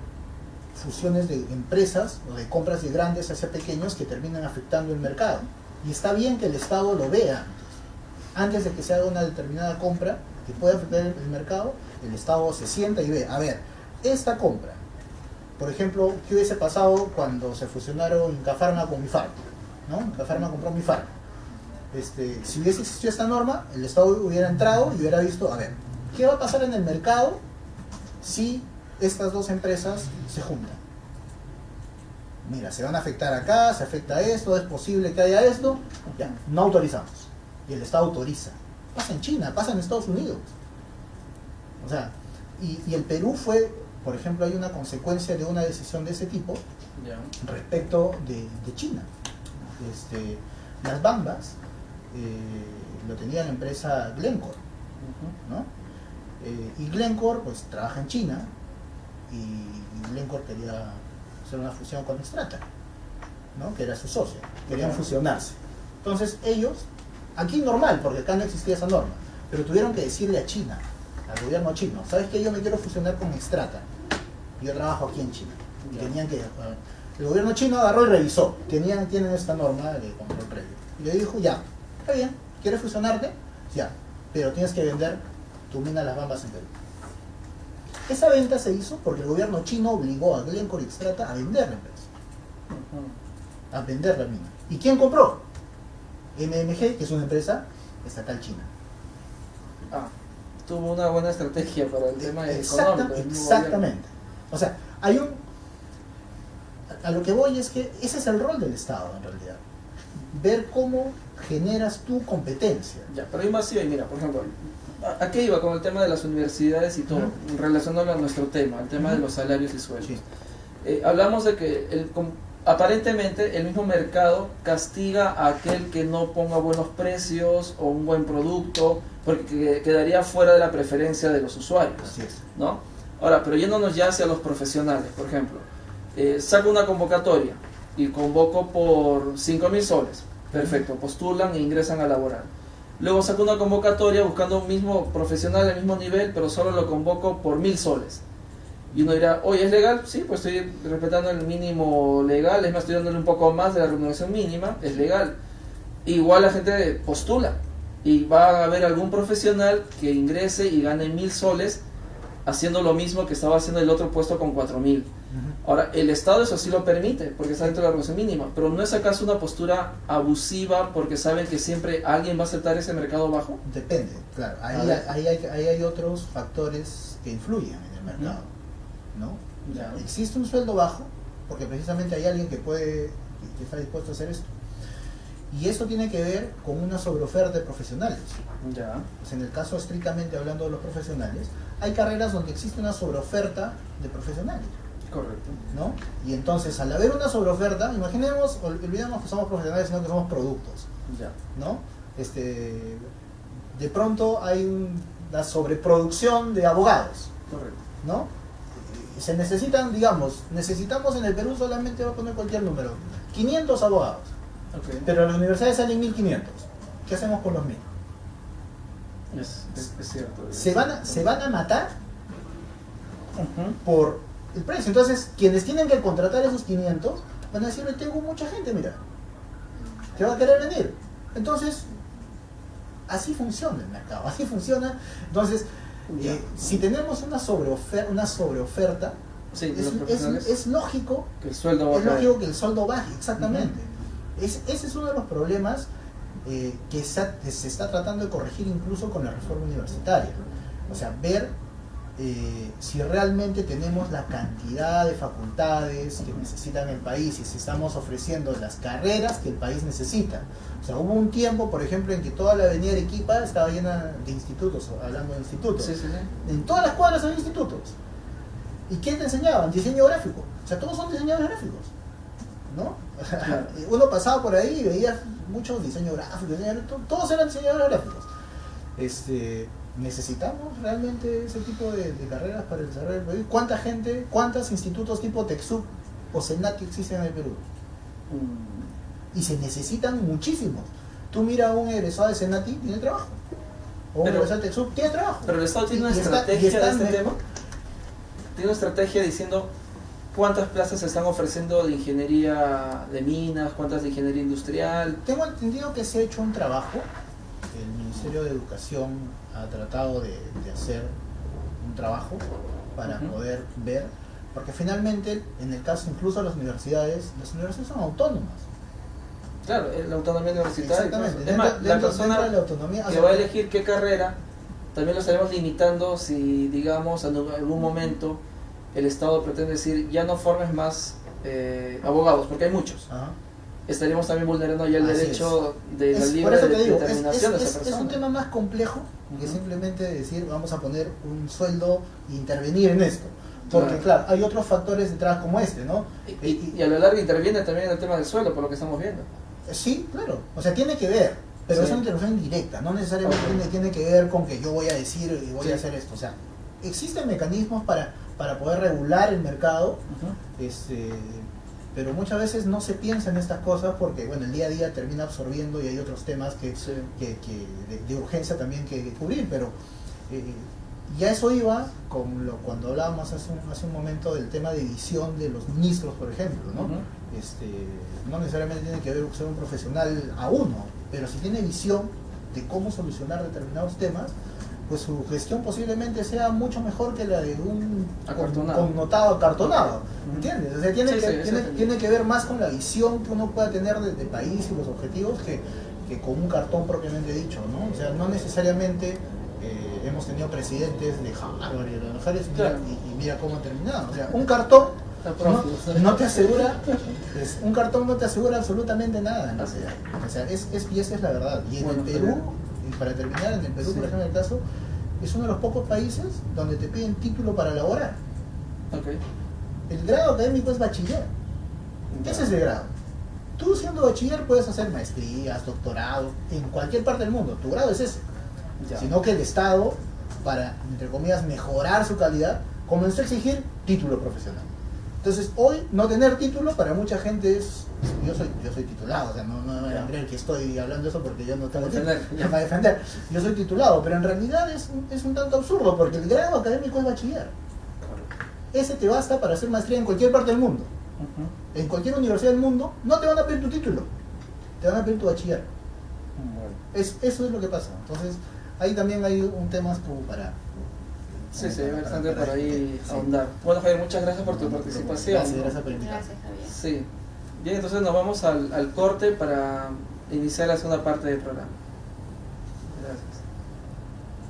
fusiones de empresas o de compras de grandes hacia pequeños que terminan afectando el mercado. Y está bien que el Estado lo vea antes de que se haga una determinada compra que pueda afectar el mercado. El Estado se sienta y ve, a ver, esta compra, por ejemplo, ¿qué hubiese pasado cuando se fusionaron Incafarma con Mifarma? ¿No? Incafarma compró Mifarma. Si hubiese existido esta norma, el Estado hubiera entrado y hubiera visto, a ver, ¿qué va a pasar en el mercado si estas dos empresas se juntan? Mira, se van a afectar acá, se afecta esto, es posible que haya esto, ya, no autorizamos. Y el Estado autoriza. Pasa en China, pasa en Estados Unidos. O sea, y el Perú fue, por ejemplo, hay una consecuencia de una decisión de ese tipo Ya. respecto de China. Las bambas lo tenía la empresa Glencore, ¿no? Y Glencore pues trabaja en China y Glencore quería hacer una fusión con Strata, ¿no? Que era su socio, querían fusionarse. Entonces ellos, aquí normal, porque acá no existía esa norma, pero tuvieron que decirle a China, al gobierno chino, ¿sabes qué? Yo me quiero fusionar con Strata, yo trabajo aquí en China. Y tenían que, el gobierno chino agarró y revisó, tienen esta norma de control previo. Y le dijo, ya, está bien, ¿quieres fusionarte? Ya, pero tienes que vender tu mina Las Bambas en Perú. Esa venta se hizo porque el gobierno chino obligó a Glencore y Strata a vender la empresa, a vender la mina. ¿Y quién compró? MMG, que es una empresa estatal china. Ah, tuvo una buena estrategia para el tema económico. del mismo Exactamente. O sea, hay un... A lo que voy es que ese es el rol del Estado en realidad. Ver cómo generas tu competencia. gobierno. Ya, pero hay más, sí, mira, por ejemplo, ¿a qué iba con el tema de las universidades y todo? Relacionándolo a nuestro tema, el tema de los salarios y sueldos. Sí. Hablamos de que aparentemente el mismo mercado castiga a aquel que no ponga buenos precios o un buen producto, porque quedaría fuera de la preferencia de los usuarios, Así es. ¿no? Ahora, pero yéndonos ya hacia los profesionales, por ejemplo, saco una convocatoria y convoco por 5.000 soles, perfecto, postulan e ingresan a laborar. Luego saco una convocatoria buscando un mismo profesional del mismo nivel, pero solo lo convoco por 1.000 soles. Y uno dirá, oye, ¿es legal? Sí, pues estoy respetando el mínimo legal, es más, estoy dándole un poco más de la remuneración mínima, es legal. Igual la gente postula y va a haber algún profesional que ingrese y gane 1.000 soles haciendo lo mismo que estaba haciendo el otro puesto con 4.000. Ahora, el Estado eso sí lo permite, porque está dentro de la remuneración mínima, pero ¿no es acaso una postura abusiva porque saben que siempre alguien va a aceptar ese mercado bajo? Depende, claro. Ahí hay otros factores que influyen en el mercado, ¿no? Ya. Existe un sueldo bajo, porque precisamente hay alguien que está dispuesto a hacer esto. Y eso tiene que ver con una sobreoferta de profesionales. Ya. Pues en el caso estrictamente hablando de los profesionales, hay carreras donde existe una sobreoferta de profesionales, Correcto. ¿no? Y entonces, al haber una sobreoferta, imaginemos, olvidemos que somos profesionales, sino que somos productos, Ya. ¿no? De pronto hay una sobreproducción de abogados, Correcto. ¿no? Se necesitan, necesitamos en el Perú, solamente voy a poner cualquier número, 500 abogados, Ok. pero a las universidades salen 1500. ¿Qué hacemos con los 1000? Es cierto. Se van a matar Ujú. por el precio. Entonces, quienes tienen que contratar esos 500 van a decir, tengo mucha gente, mira, que va a querer venir. Entonces, así funciona el mercado, así funciona. Entonces, Ya. si tenemos una sobreoferta, Sí, de los profesionales, es lógico, que el sueldo va a es caer. lógico que el sueldo baje, exactamente. Ese es uno de los problemas que se está tratando de corregir incluso con la reforma universitaria. O sea, ver si realmente tenemos la cantidad de facultades que necesitan el país y si estamos ofreciendo las carreras que el país necesita. O sea, hubo un tiempo, por ejemplo, en que toda la avenida Arequipa estaba llena de institutos, hablando de institutos. Sí, sí, sí. En todas las cuadras hay institutos. ¿Y qué te enseñaban? Diseño gráfico. O sea, todos son diseñadores gráficos, ¿no? Claro. Uno pasaba por ahí y veía muchos diseños gráficos, todos eran diseñadores gráficos. ¿Necesitamos realmente ese tipo de carreras para el desarrollo del país? ¿Cuántos institutos tipo TechSoup o Senati existen en el Perú? Y se necesitan muchísimos. Tú mira a un egresado de Senati, tiene trabajo. O un Pero- egresado de TechSoup, tiene trabajo. Pero el Estado tiene una Y estrategia de este mejor. tema. Tiene una estrategia diciendo cuántas plazas se están ofreciendo de ingeniería de minas, cuántas de ingeniería industrial. Tengo entendido que se ha hecho un trabajo. El Ministerio de Educación ha tratado de hacer un trabajo para Ujú. poder ver, porque finalmente, en el caso incluso de las universidades son autónomas. Claro, la autonomía universitaria. Exactamente. Es más, la dentro persona de la autonomía, o que sea, va a elegir qué carrera, también lo estaremos limitando si, digamos, en algún momento el Estado pretende decir ya no formes más abogados, porque hay muchos. ajá. Estaríamos también vulnerando ya el Así derecho de la Por libre eso te digo, determinación de esa es persona. un tema más complejo que Ujú. simplemente decir vamos a poner un sueldo e intervenir en esto. Porque claro, hay otros factores detrás como este, ¿no? Y a lo largo interviene también el tema del suelo, por lo que estamos viendo. Sí, claro. O sea, tiene que ver, pero Sí. es una intervención indirecta, no necesariamente Ok. tiene que ver con que yo voy a decir y voy Sí. a hacer esto. O sea, existen mecanismos para poder regular el mercado, Ujú. pero muchas veces no se piensa en estas cosas porque, bueno, el día a día termina absorbiendo y hay otros temas que Sí. de urgencia también que cubrir, pero ya eso iba cuando hablábamos hace un momento del tema de visión de los ministros, por ejemplo, ¿no? Ujú. No necesariamente tiene que ver ser un profesional a uno, pero si tiene visión de cómo solucionar determinados temas, pues su gestión posiblemente sea mucho mejor que la de un Acartonado. connotado acartonado, Ujú. ¿entiendes? O sea, tiene, Sí, que, sí, eso tiene, entendí. tiene que ver más con la visión que uno pueda tener del país y los objetivos que con un cartón propiamente dicho, ¿no? O sea, no necesariamente hemos tenido presidentes de Harvard y de las mejores, Claro. y mira cómo han terminado. O sea, un cartón no te asegura, un cartón no te asegura absolutamente nada en realidad. O sea, y esa es la verdad. Y en Bueno, el Perú, y para terminar, en el Perú, Sí. por ejemplo, el caso, es uno de los pocos países donde te piden título para laborar. Ok. El grado académico es bachiller. ¿Qué es ese grado? Tú siendo bachiller puedes hacer maestrías, doctorado, en cualquier parte del mundo. Tu grado es ese. Ya. Sino que el Estado, para, entre comillas, mejorar su calidad, comenzó a exigir título profesional. Entonces, hoy no tener título para mucha gente es... Yo soy titulado, o sea, no me van a creer que estoy hablando eso porque yo no tengo Para título. defender. Para defender. Yo soy titulado, pero en realidad es un tanto absurdo porque el grado académico es bachiller. Ese te basta para hacer maestría en cualquier parte del mundo. Ujú. En cualquier universidad del mundo no te van a pedir tu título, te van a pedir tu bachiller. Bueno. Eso es lo que pasa. Entonces, ahí también hay un tema como para... Sí, sí, hay para- bastante para- por ahí sí. ahondar. Bueno, Javier, muchas gracias por tu participación. Gracias por invitarme. Gracias, Javier. Sí. Bien, entonces nos vamos al corte para iniciar la segunda parte del programa. Gracias.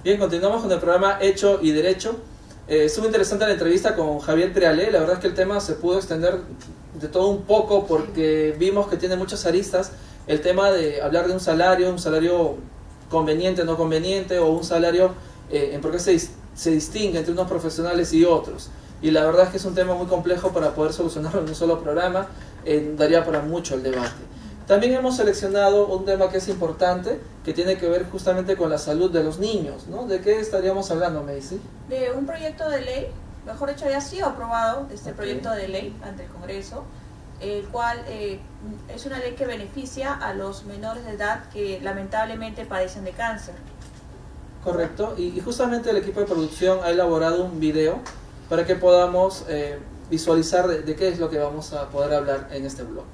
Bien, continuamos con el programa Hecho y Derecho. Estuvo interesante la entrevista con Javier Trialé. La verdad es que el tema se pudo extender de todo un poco porque vimos que tiene muchas aristas. El tema de hablar de un salario conveniente, no conveniente, o un salario en por qué se distingue entre unos profesionales y otros. Y la verdad es que es un tema muy complejo para poder solucionarlo en un solo programa. Daría para mucho el debate. También hemos seleccionado un tema que es importante, que tiene que ver justamente con la salud de los niños, ¿no? ¿De qué estaríamos hablando, Macy? De un proyecto de ley, mejor dicho, ya ha sido aprobado este Ok. proyecto de ley ante el Congreso, el cual es una ley que beneficia a los menores de edad que lamentablemente padecen de cáncer. Correcto, y justamente el equipo de producción ha elaborado un video para que podamos visualizar de qué es lo que vamos a poder hablar en este blog.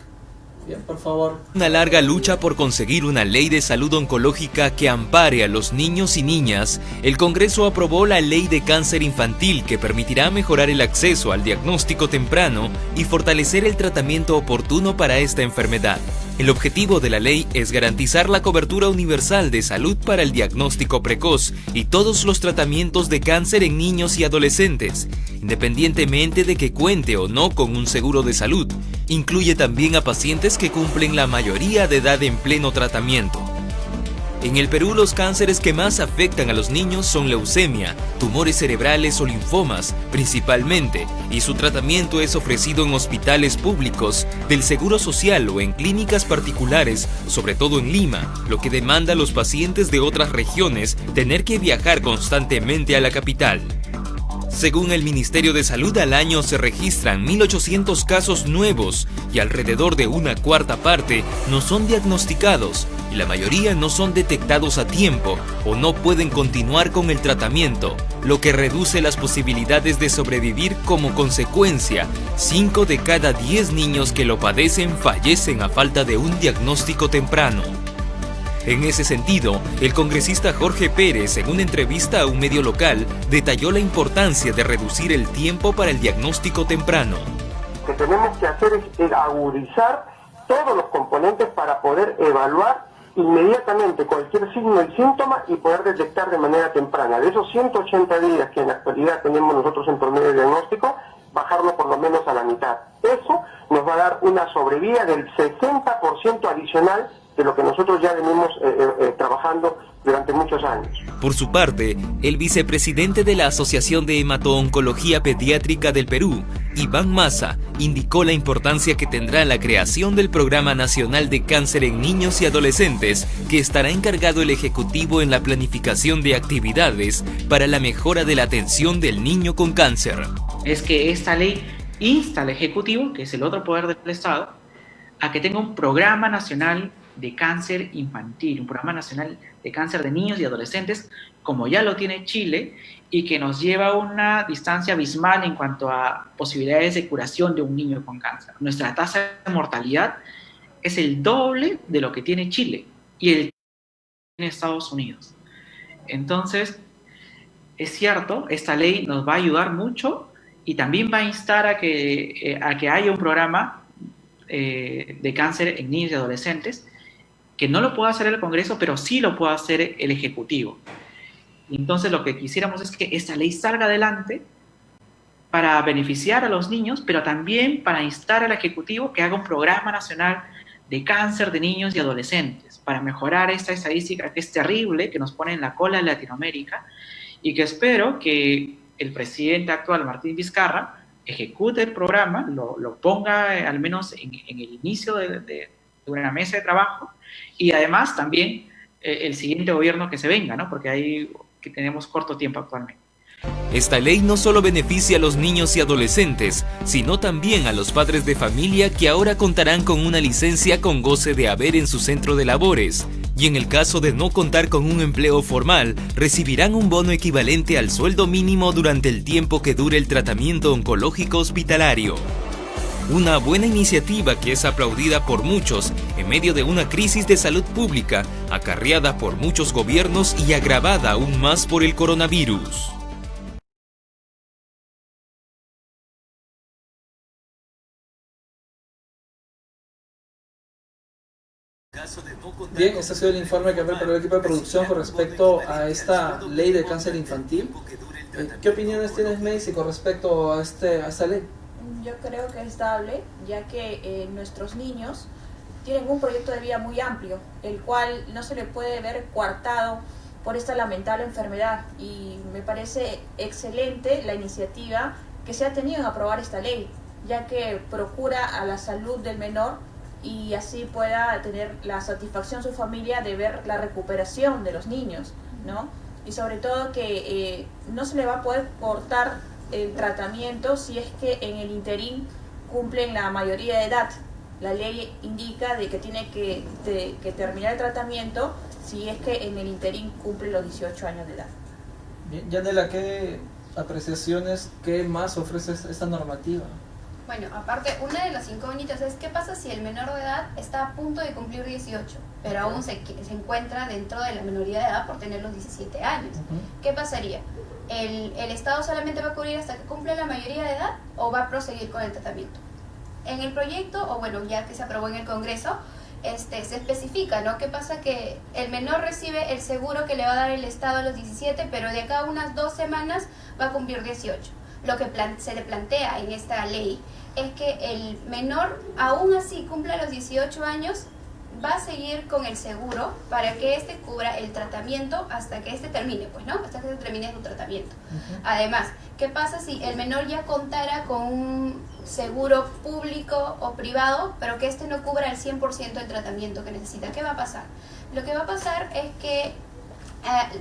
Bien, por favor. Una larga lucha por conseguir una ley de salud oncológica que ampare a los niños y niñas, el Congreso aprobó la Ley de Cáncer Infantil que permitirá mejorar el acceso al diagnóstico temprano y fortalecer el tratamiento oportuno para esta enfermedad. El objetivo de la ley es garantizar la cobertura universal de salud para el diagnóstico precoz y todos los tratamientos de cáncer en niños y adolescentes, independientemente de que cuente o no con un seguro de salud. Incluye también a pacientes que cumplen la mayoría de edad en pleno tratamiento. En el Perú, los cánceres que más afectan a los niños son leucemia, tumores cerebrales o linfomas, principalmente, y su tratamiento es ofrecido en hospitales públicos, del Seguro Social o en clínicas particulares, sobre todo en Lima, lo que demanda a los pacientes de otras regiones tener que viajar constantemente a la capital. Según el Ministerio de Salud, al año se registran 1.800 casos nuevos y alrededor de una cuarta parte no son diagnosticados y la mayoría no son detectados a tiempo o no pueden continuar con el tratamiento, lo que reduce las posibilidades de sobrevivir. Como consecuencia, 5 de cada 10 niños que lo padecen fallecen a falta de un diagnóstico temprano. En ese sentido, el congresista Jorge Pérez, en una entrevista a un medio local, detalló la importancia de reducir el tiempo para el diagnóstico temprano. Lo que tenemos que hacer es agudizar todos los componentes para poder evaluar inmediatamente cualquier signo y síntoma y poder detectar de manera temprana. De esos 180 días que en la actualidad tenemos nosotros en promedio de diagnóstico, bajarlo por lo menos a la mitad. Eso nos va a dar una sobrevida del 60% adicional de lo que nosotros ya venimos trabajando durante muchos años. Por su parte, el vicepresidente de la Asociación de Hemato-Oncología Pediátrica del Perú, Iván Maza, indicó la importancia que tendrá la creación del Programa Nacional de Cáncer en Niños y Adolescentes, que estará encargado el Ejecutivo en la planificación de actividades para la mejora de la atención del niño con cáncer. Es que esta ley insta al Ejecutivo, que es el otro poder del Estado, a que tenga un programa nacional de cáncer infantil, un programa nacional de cáncer de niños y adolescentes, como ya lo tiene Chile, y que nos lleva a una distancia abismal en cuanto a posibilidades de curación de un niño con cáncer. Nuestra tasa de mortalidad es el doble de lo que tiene Chile y el que tiene Estados Unidos. Entonces, es cierto, esta ley nos va a ayudar mucho y también va a instar a que haya un programa de cáncer en niños y adolescentes, que no lo puede hacer el Congreso, pero sí lo puede hacer el Ejecutivo. Entonces lo que quisiéramos es que esta ley salga adelante para beneficiar a los niños, pero también para instar al Ejecutivo que haga un programa nacional de cáncer de niños y adolescentes, para mejorar esta estadística que es terrible, que nos pone en la cola en Latinoamérica, y que espero que el presidente actual, Martín Vizcarra, ejecute el programa, lo ponga al menos en el inicio de una mesa de trabajo, y además también el siguiente gobierno que se venga, ¿no? Porque ahí que tenemos corto tiempo actualmente. Esta ley no solo beneficia a los niños y adolescentes, sino también a los padres de familia, que ahora contarán con una licencia con goce de haber en su centro de labores, y en el caso de no contar con un empleo formal, recibirán un bono equivalente al sueldo mínimo durante el tiempo que dure el tratamiento oncológico hospitalario. Una buena iniciativa que es aplaudida por muchos en medio de una crisis de salud pública acarreada por muchos gobiernos y agravada aún más por el coronavirus. Caso de Bien, este ha sido el informe que ha preparado el equipo de producción con respecto a esta ley de cáncer infantil. ¿Qué opiniones tienes, Macy, con respecto a esta ley? Yo creo que es estable, ya que nuestros niños tienen un proyecto de vida muy amplio, el cual no se le puede ver coartado por esta lamentable enfermedad, y me parece excelente la iniciativa que se ha tenido en aprobar esta ley, ya que procura a la salud del menor y así pueda tener la satisfacción su familia de ver la recuperación de los niños, ¿no? Y sobre todo que no se le va a poder cortar el tratamiento si es que en el interín cumplen la mayoría de edad. La ley indica de que tiene que terminar el tratamiento si es que en el interín cumple los 18 años de edad. Bien, Yanela, ¿qué apreciaciones, qué más ofrece esta normativa? Bueno, aparte, una de las incógnitas es qué pasa si el menor de edad está a punto de cumplir 18, pero aún se encuentra dentro de la minoría de edad por tener los 17 años. ¿Qué pasaría? ¿El Estado solamente va a cubrir hasta que cumpla la mayoría de edad o va a proseguir con el tratamiento? En el proyecto, o bueno, ya que se aprobó en el Congreso, se especifica, ¿no? ¿Qué pasa? Que el menor recibe el seguro que le va a dar el Estado a los 17, pero de acá a unas 2 semanas va a cumplir 18. Lo que se le plantea en esta ley es que el menor, aún así cumpla los 18 años, va a seguir con el seguro para que cubra el tratamiento hasta que termine, pues, ¿no? Hasta que se termine su tratamiento. Además, ¿qué pasa si el menor ya contara con un seguro público o privado, pero que no cubra el 100% del tratamiento que necesita? ¿Qué va a pasar? Lo que va a pasar es que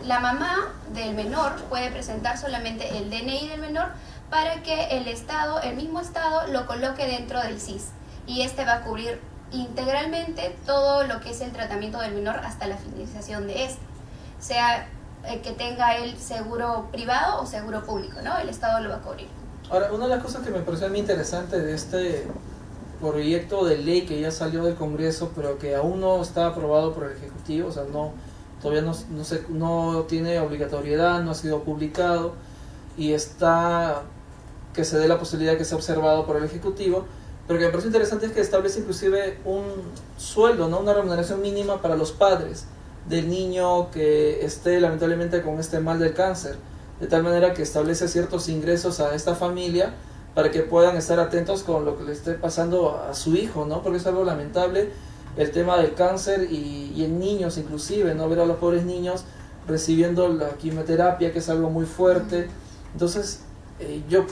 la mamá del menor puede presentar solamente el DNI del menor para que el mismo Estado lo coloque dentro del SIS, y va a cubrir integralmente todo lo que es el tratamiento del menor hasta la finalización de sea que tenga el seguro privado o seguro público, ¿no? El Estado lo va a cubrir. Ahora, una de las cosas que me pareció muy interesante de este proyecto de ley que ya salió del Congreso, pero que aún no está aprobado por el Ejecutivo, o sea, todavía no tiene obligatoriedad, no ha sido publicado, y que se dé la posibilidad que sea observado por el Ejecutivo, pero que me parece interesante es que establece inclusive un sueldo, ¿no? Una remuneración mínima para los padres del niño que esté lamentablemente con este mal del cáncer, de tal manera que establece ciertos ingresos a esta familia para que puedan estar atentos con lo que le esté pasando a su hijo, ¿no? Porque es algo lamentable el tema del cáncer y en niños inclusive, ¿no? Ver a los pobres niños recibiendo la quimioterapia, que es algo muy fuerte. Entonces, yo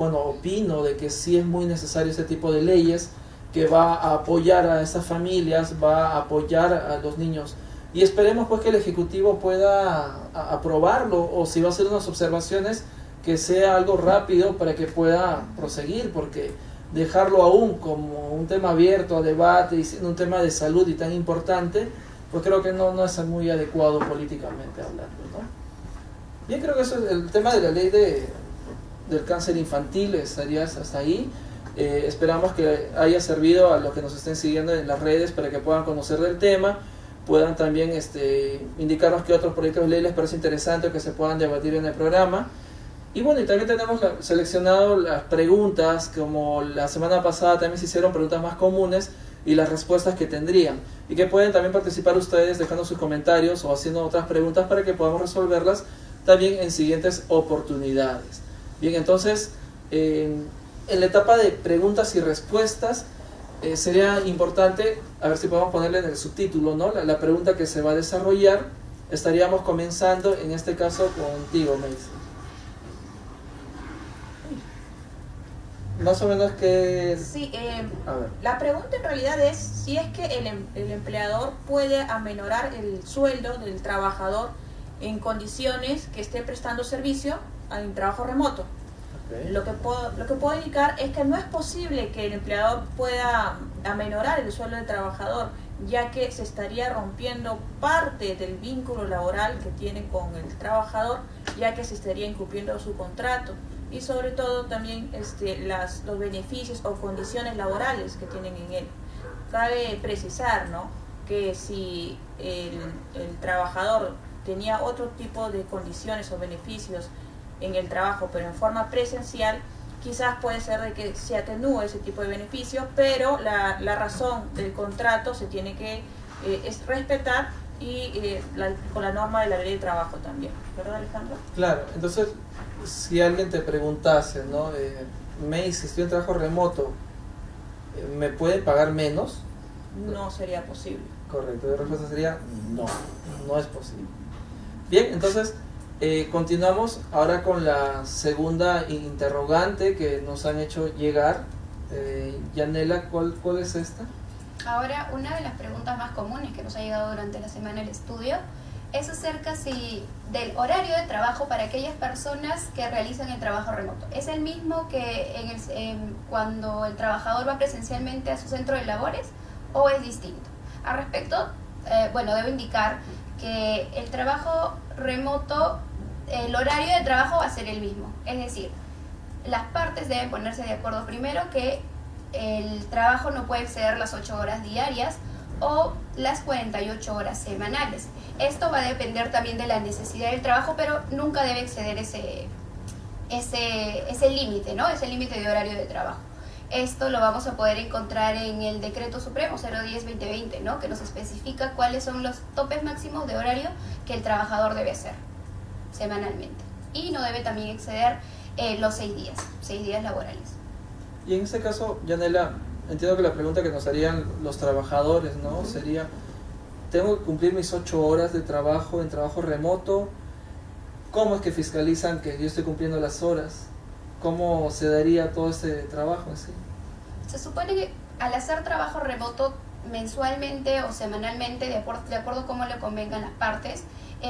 opino de que sí es muy necesario ese tipo de leyes que va a apoyar a estas familias, va a apoyar a los niños, y esperemos pues que el Ejecutivo pueda aprobarlo, o si va a hacer unas observaciones, que sea algo rápido para que pueda proseguir, porque dejarlo aún como un tema abierto a debate y siendo un tema de salud y tan importante, pues creo que no es muy adecuado políticamente hablando, ¿no? Bien, creo que eso es el tema de la ley del cáncer infantil, estaría hasta ahí. Esperamos que haya servido a los que nos estén siguiendo en las redes para que puedan conocer del tema, puedan también indicarnos qué otros proyectos de ley les parece interesante o que se puedan debatir en el programa. Y bueno, y también tenemos seleccionado las preguntas, como la semana pasada también se hicieron preguntas más comunes y las respuestas que tendrían, y que pueden también participar ustedes dejando sus comentarios o haciendo otras preguntas para que podamos resolverlas también en siguientes oportunidades. Bien, entonces, en la etapa de preguntas y respuestas, sería importante, a ver si podemos ponerle en el subtítulo, ¿no? La pregunta que se va a desarrollar. Estaríamos comenzando, en este caso, contigo, Macy. Más o menos que... Sí, la pregunta en realidad es si es que el empleador puede amenorar el sueldo del trabajador en condiciones que esté prestando servicio en trabajo remoto. Okay. Lo que puedo indicar es que no es posible que el empleador pueda amenorar el sueldo del trabajador, ya que se estaría rompiendo parte del vínculo laboral que tiene con el trabajador, ya que se estaría incumpliendo su contrato, y sobre todo también los beneficios o condiciones laborales que tienen en él. Cabe precisar, ¿no?, que si el trabajador tenía otro tipo de condiciones o beneficios en el trabajo, pero en forma presencial, quizás puede ser de que se atenúe ese tipo de beneficio, pero la razón del contrato se tiene que es respetar y con la norma de la ley de trabajo también, ¿verdad, Alejandro? Claro, entonces si alguien te preguntase, ¿no? May, si estoy en trabajo remoto, ¿me pueden pagar menos? No sería posible. Correcto, la respuesta sería no, no es posible. Bien, entonces continuamos ahora con la segunda interrogante que nos han hecho llegar. Yanela, ¿cuál es esta? Ahora, una de las preguntas más comunes que nos ha llegado durante la semana del estudio es acerca del horario de trabajo para aquellas personas que realizan el trabajo remoto. ¿Es el mismo que cuando el trabajador va presencialmente a su centro de labores o es distinto? Al respecto, debo indicar que el trabajo remoto, el horario de trabajo va a ser el mismo. Es decir, las partes deben ponerse de acuerdo primero que el trabajo no puede exceder las 8 horas diarias o las 48 horas semanales. Esto va a depender también de la necesidad del trabajo, pero nunca debe exceder ese límite, ¿no? Ese límite de horario de trabajo. Esto lo vamos a poder encontrar en el Decreto Supremo 010-2020, ¿no? Que nos especifica cuáles son los topes máximos de horario que el trabajador debe hacer semanalmente. Y no debe también exceder los 6 días laborales. Y en este caso, Yanela, entiendo que la pregunta que nos harían los trabajadores, ¿no? Sería, ¿tengo que cumplir mis 8 horas de trabajo en trabajo remoto? ¿Cómo es que fiscalizan que yo estoy cumpliendo las horas? ¿Cómo se daría todo este trabajo en sí? Se supone que al hacer trabajo remoto mensualmente o semanalmente, de acuerdo a cómo le convengan las partes,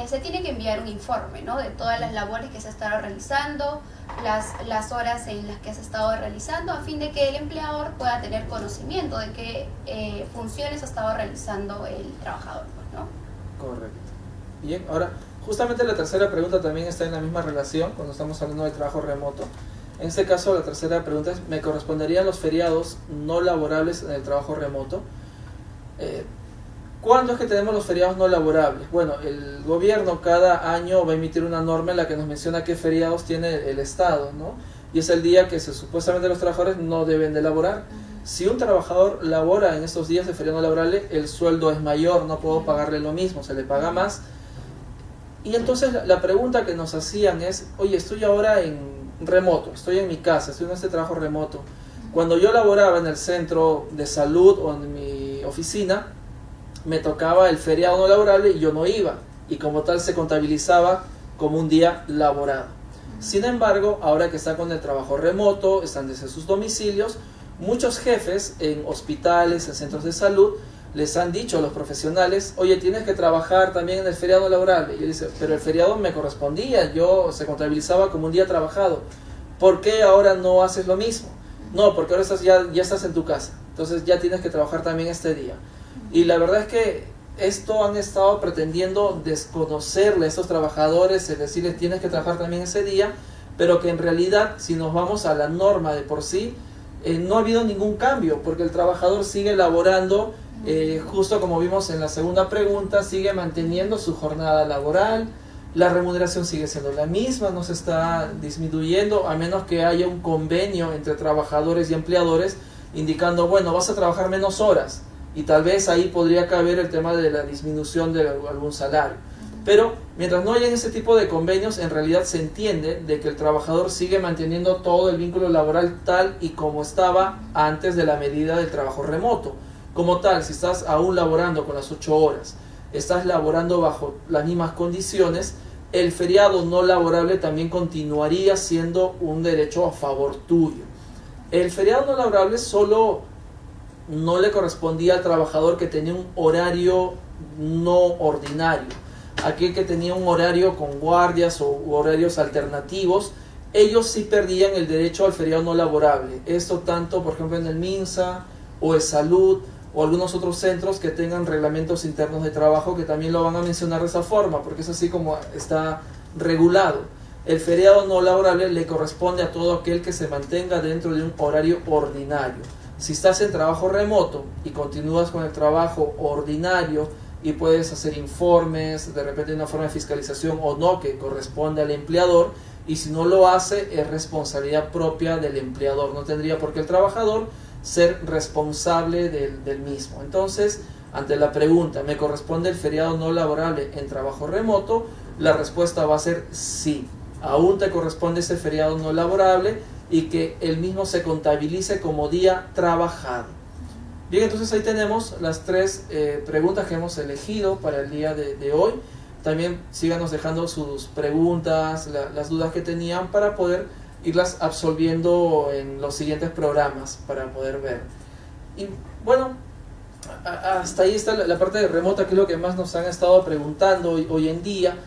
se tiene que enviar un informe, ¿no? De todas las labores que se ha estado realizando, las horas en las que se ha estado realizando, a fin de que el empleador pueda tener conocimiento de qué funciones ha estado realizando el trabajador, ¿no? Correcto. Bien, ahora, justamente la tercera pregunta también está en la misma relación cuando estamos hablando de trabajo remoto. En este caso, la tercera pregunta es, ¿me corresponderían los feriados no laborables en el trabajo remoto? ¿Cuándo es que tenemos los feriados no laborables? Bueno, el gobierno cada año va a emitir una norma en la que nos menciona qué feriados tiene el Estado, ¿no? Y es el día que supuestamente los trabajadores no deben de laborar. Si un trabajador labora en estos días de feriado no laborable, el sueldo es mayor, no puedo pagarle lo mismo, se le paga más. Y entonces la pregunta que nos hacían es, oye, estoy ahora en remoto, estoy en mi casa, estoy en este trabajo remoto. Cuando yo laboraba en el centro de salud o en mi oficina, me tocaba el feriado no laborable y yo no iba, y como tal se contabilizaba como un día laborado. Sin embargo, ahora que está con el trabajo remoto, están desde sus domicilios, muchos jefes en hospitales, en centros de salud, les han dicho a los profesionales, oye, tienes que trabajar también en el feriado laborable. Y yo dice, pero el feriado me correspondía, se contabilizaba como un día trabajado. ¿Por qué ahora no haces lo mismo? No, porque ahora ya estás en tu casa, entonces ya tienes que trabajar también este día. Y la verdad es que esto han estado pretendiendo desconocerle a estos trabajadores, es decir, tienes que trabajar también ese día, pero que en realidad, si nos vamos a la norma de por sí, no ha habido ningún cambio, porque el trabajador sigue laborando, justo como vimos en la segunda pregunta, sigue manteniendo su jornada laboral, la remuneración sigue siendo la misma, no se está disminuyendo, a menos que haya un convenio entre trabajadores y empleadores indicando, bueno, vas a trabajar menos horas, y tal vez ahí podría caber el tema de la disminución de algún salario. Pero mientras no haya ese tipo de convenios, en realidad se entiende de que el trabajador sigue manteniendo todo el vínculo laboral tal y como estaba antes de la medida del trabajo remoto. Como tal, si estás aún laborando con las 8 horas, estás laborando bajo las mismas condiciones, el feriado no laborable también continuaría siendo un derecho a favor tuyo. El feriado no laborable solo no le correspondía al trabajador que tenía un horario no ordinario, aquel que tenía un horario con guardias o horarios alternativos. Ellos sí perdían el derecho al feriado no laborable. Esto tanto, por ejemplo, en el MINSA o el Salud o algunos otros centros que tengan reglamentos internos de trabajo, que también lo van a mencionar de esa forma, porque es así como está regulado. El feriado no laborable le corresponde a todo aquel que se mantenga dentro de un horario ordinario. Si estás en trabajo remoto y continúas con el trabajo ordinario y puedes hacer informes, de repente una forma de fiscalización o no, que corresponde al empleador, y si no lo hace es responsabilidad propia del empleador, no tendría por qué el trabajador ser responsable del mismo. Entonces ante la pregunta, ¿me corresponde el feriado no laborable en trabajo remoto? La respuesta va a ser sí. Aún te corresponde ese feriado no laborable y que el mismo se contabilice como día trabajado. Bien, entonces ahí tenemos las 3 preguntas que hemos elegido para el día de hoy. También síganos dejando sus preguntas, las dudas que tenían para poder irlas absolviendo en los siguientes programas para poder ver. Y bueno, hasta ahí está la parte de remota, que es lo que más nos han estado preguntando hoy en día.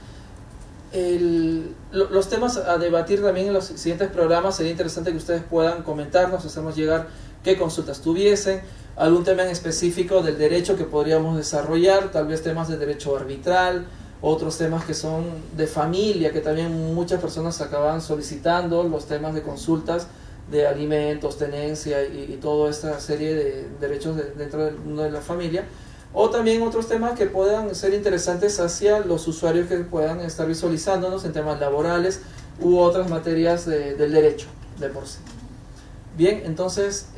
Los temas a debatir también en los siguientes programas, sería interesante que ustedes puedan comentarnos, hacernos llegar qué consultas tuviesen, algún tema en específico del derecho que podríamos desarrollar, tal vez temas de derecho arbitral, otros temas que son de familia, que también muchas personas acaban solicitando, los temas de consultas de alimentos, tenencia y toda esta serie de derechos dentro del mundo de la familia, o también otros temas que puedan ser interesantes hacia los usuarios que puedan estar visualizándonos en temas laborales u otras materias del derecho de por sí. Bien, entonces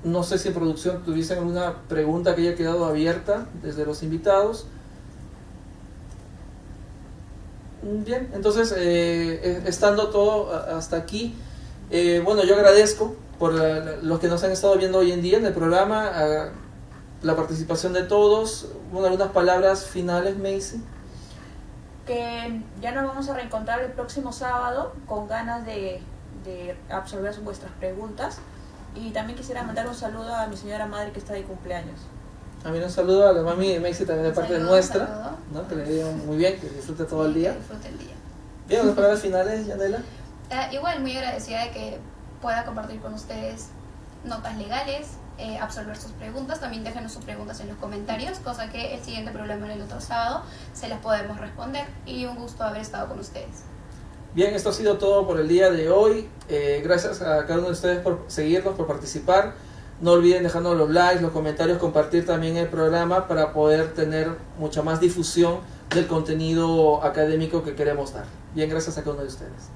no sé si en producción tuviesen alguna pregunta que haya quedado abierta desde los invitados. Bien, entonces estando todo hasta aquí, bueno, yo agradezco por los que nos han estado viendo hoy en día en el programa, la participación de todos. Bueno, algunas palabras finales, Macy. Que ya nos vamos a reencontrar el próximo sábado con ganas de absorber vuestras preguntas, y también quisiera mandar un saludo a mi señora madre que está de cumpleaños. También un saludo a la mami de Macy también de parte nuestra, ¿no? Que le diga muy bien, que disfrute todo el día. Que disfrute el día. Bien, unas palabras finales, Yanela. Igual muy agradecida de que pueda compartir con ustedes notas legales, absolver sus preguntas. También déjenos sus preguntas en los comentarios, cosa que el siguiente programa, el otro sábado, se las podemos responder. Y un gusto haber estado con ustedes. Bien, esto ha sido todo por el día de hoy. Gracias a cada uno de ustedes por seguirnos, por participar. No olviden dejarnos los likes, los comentarios, compartir también el programa para poder tener mucha más difusión del contenido académico que queremos dar. Bien, gracias a cada uno de ustedes.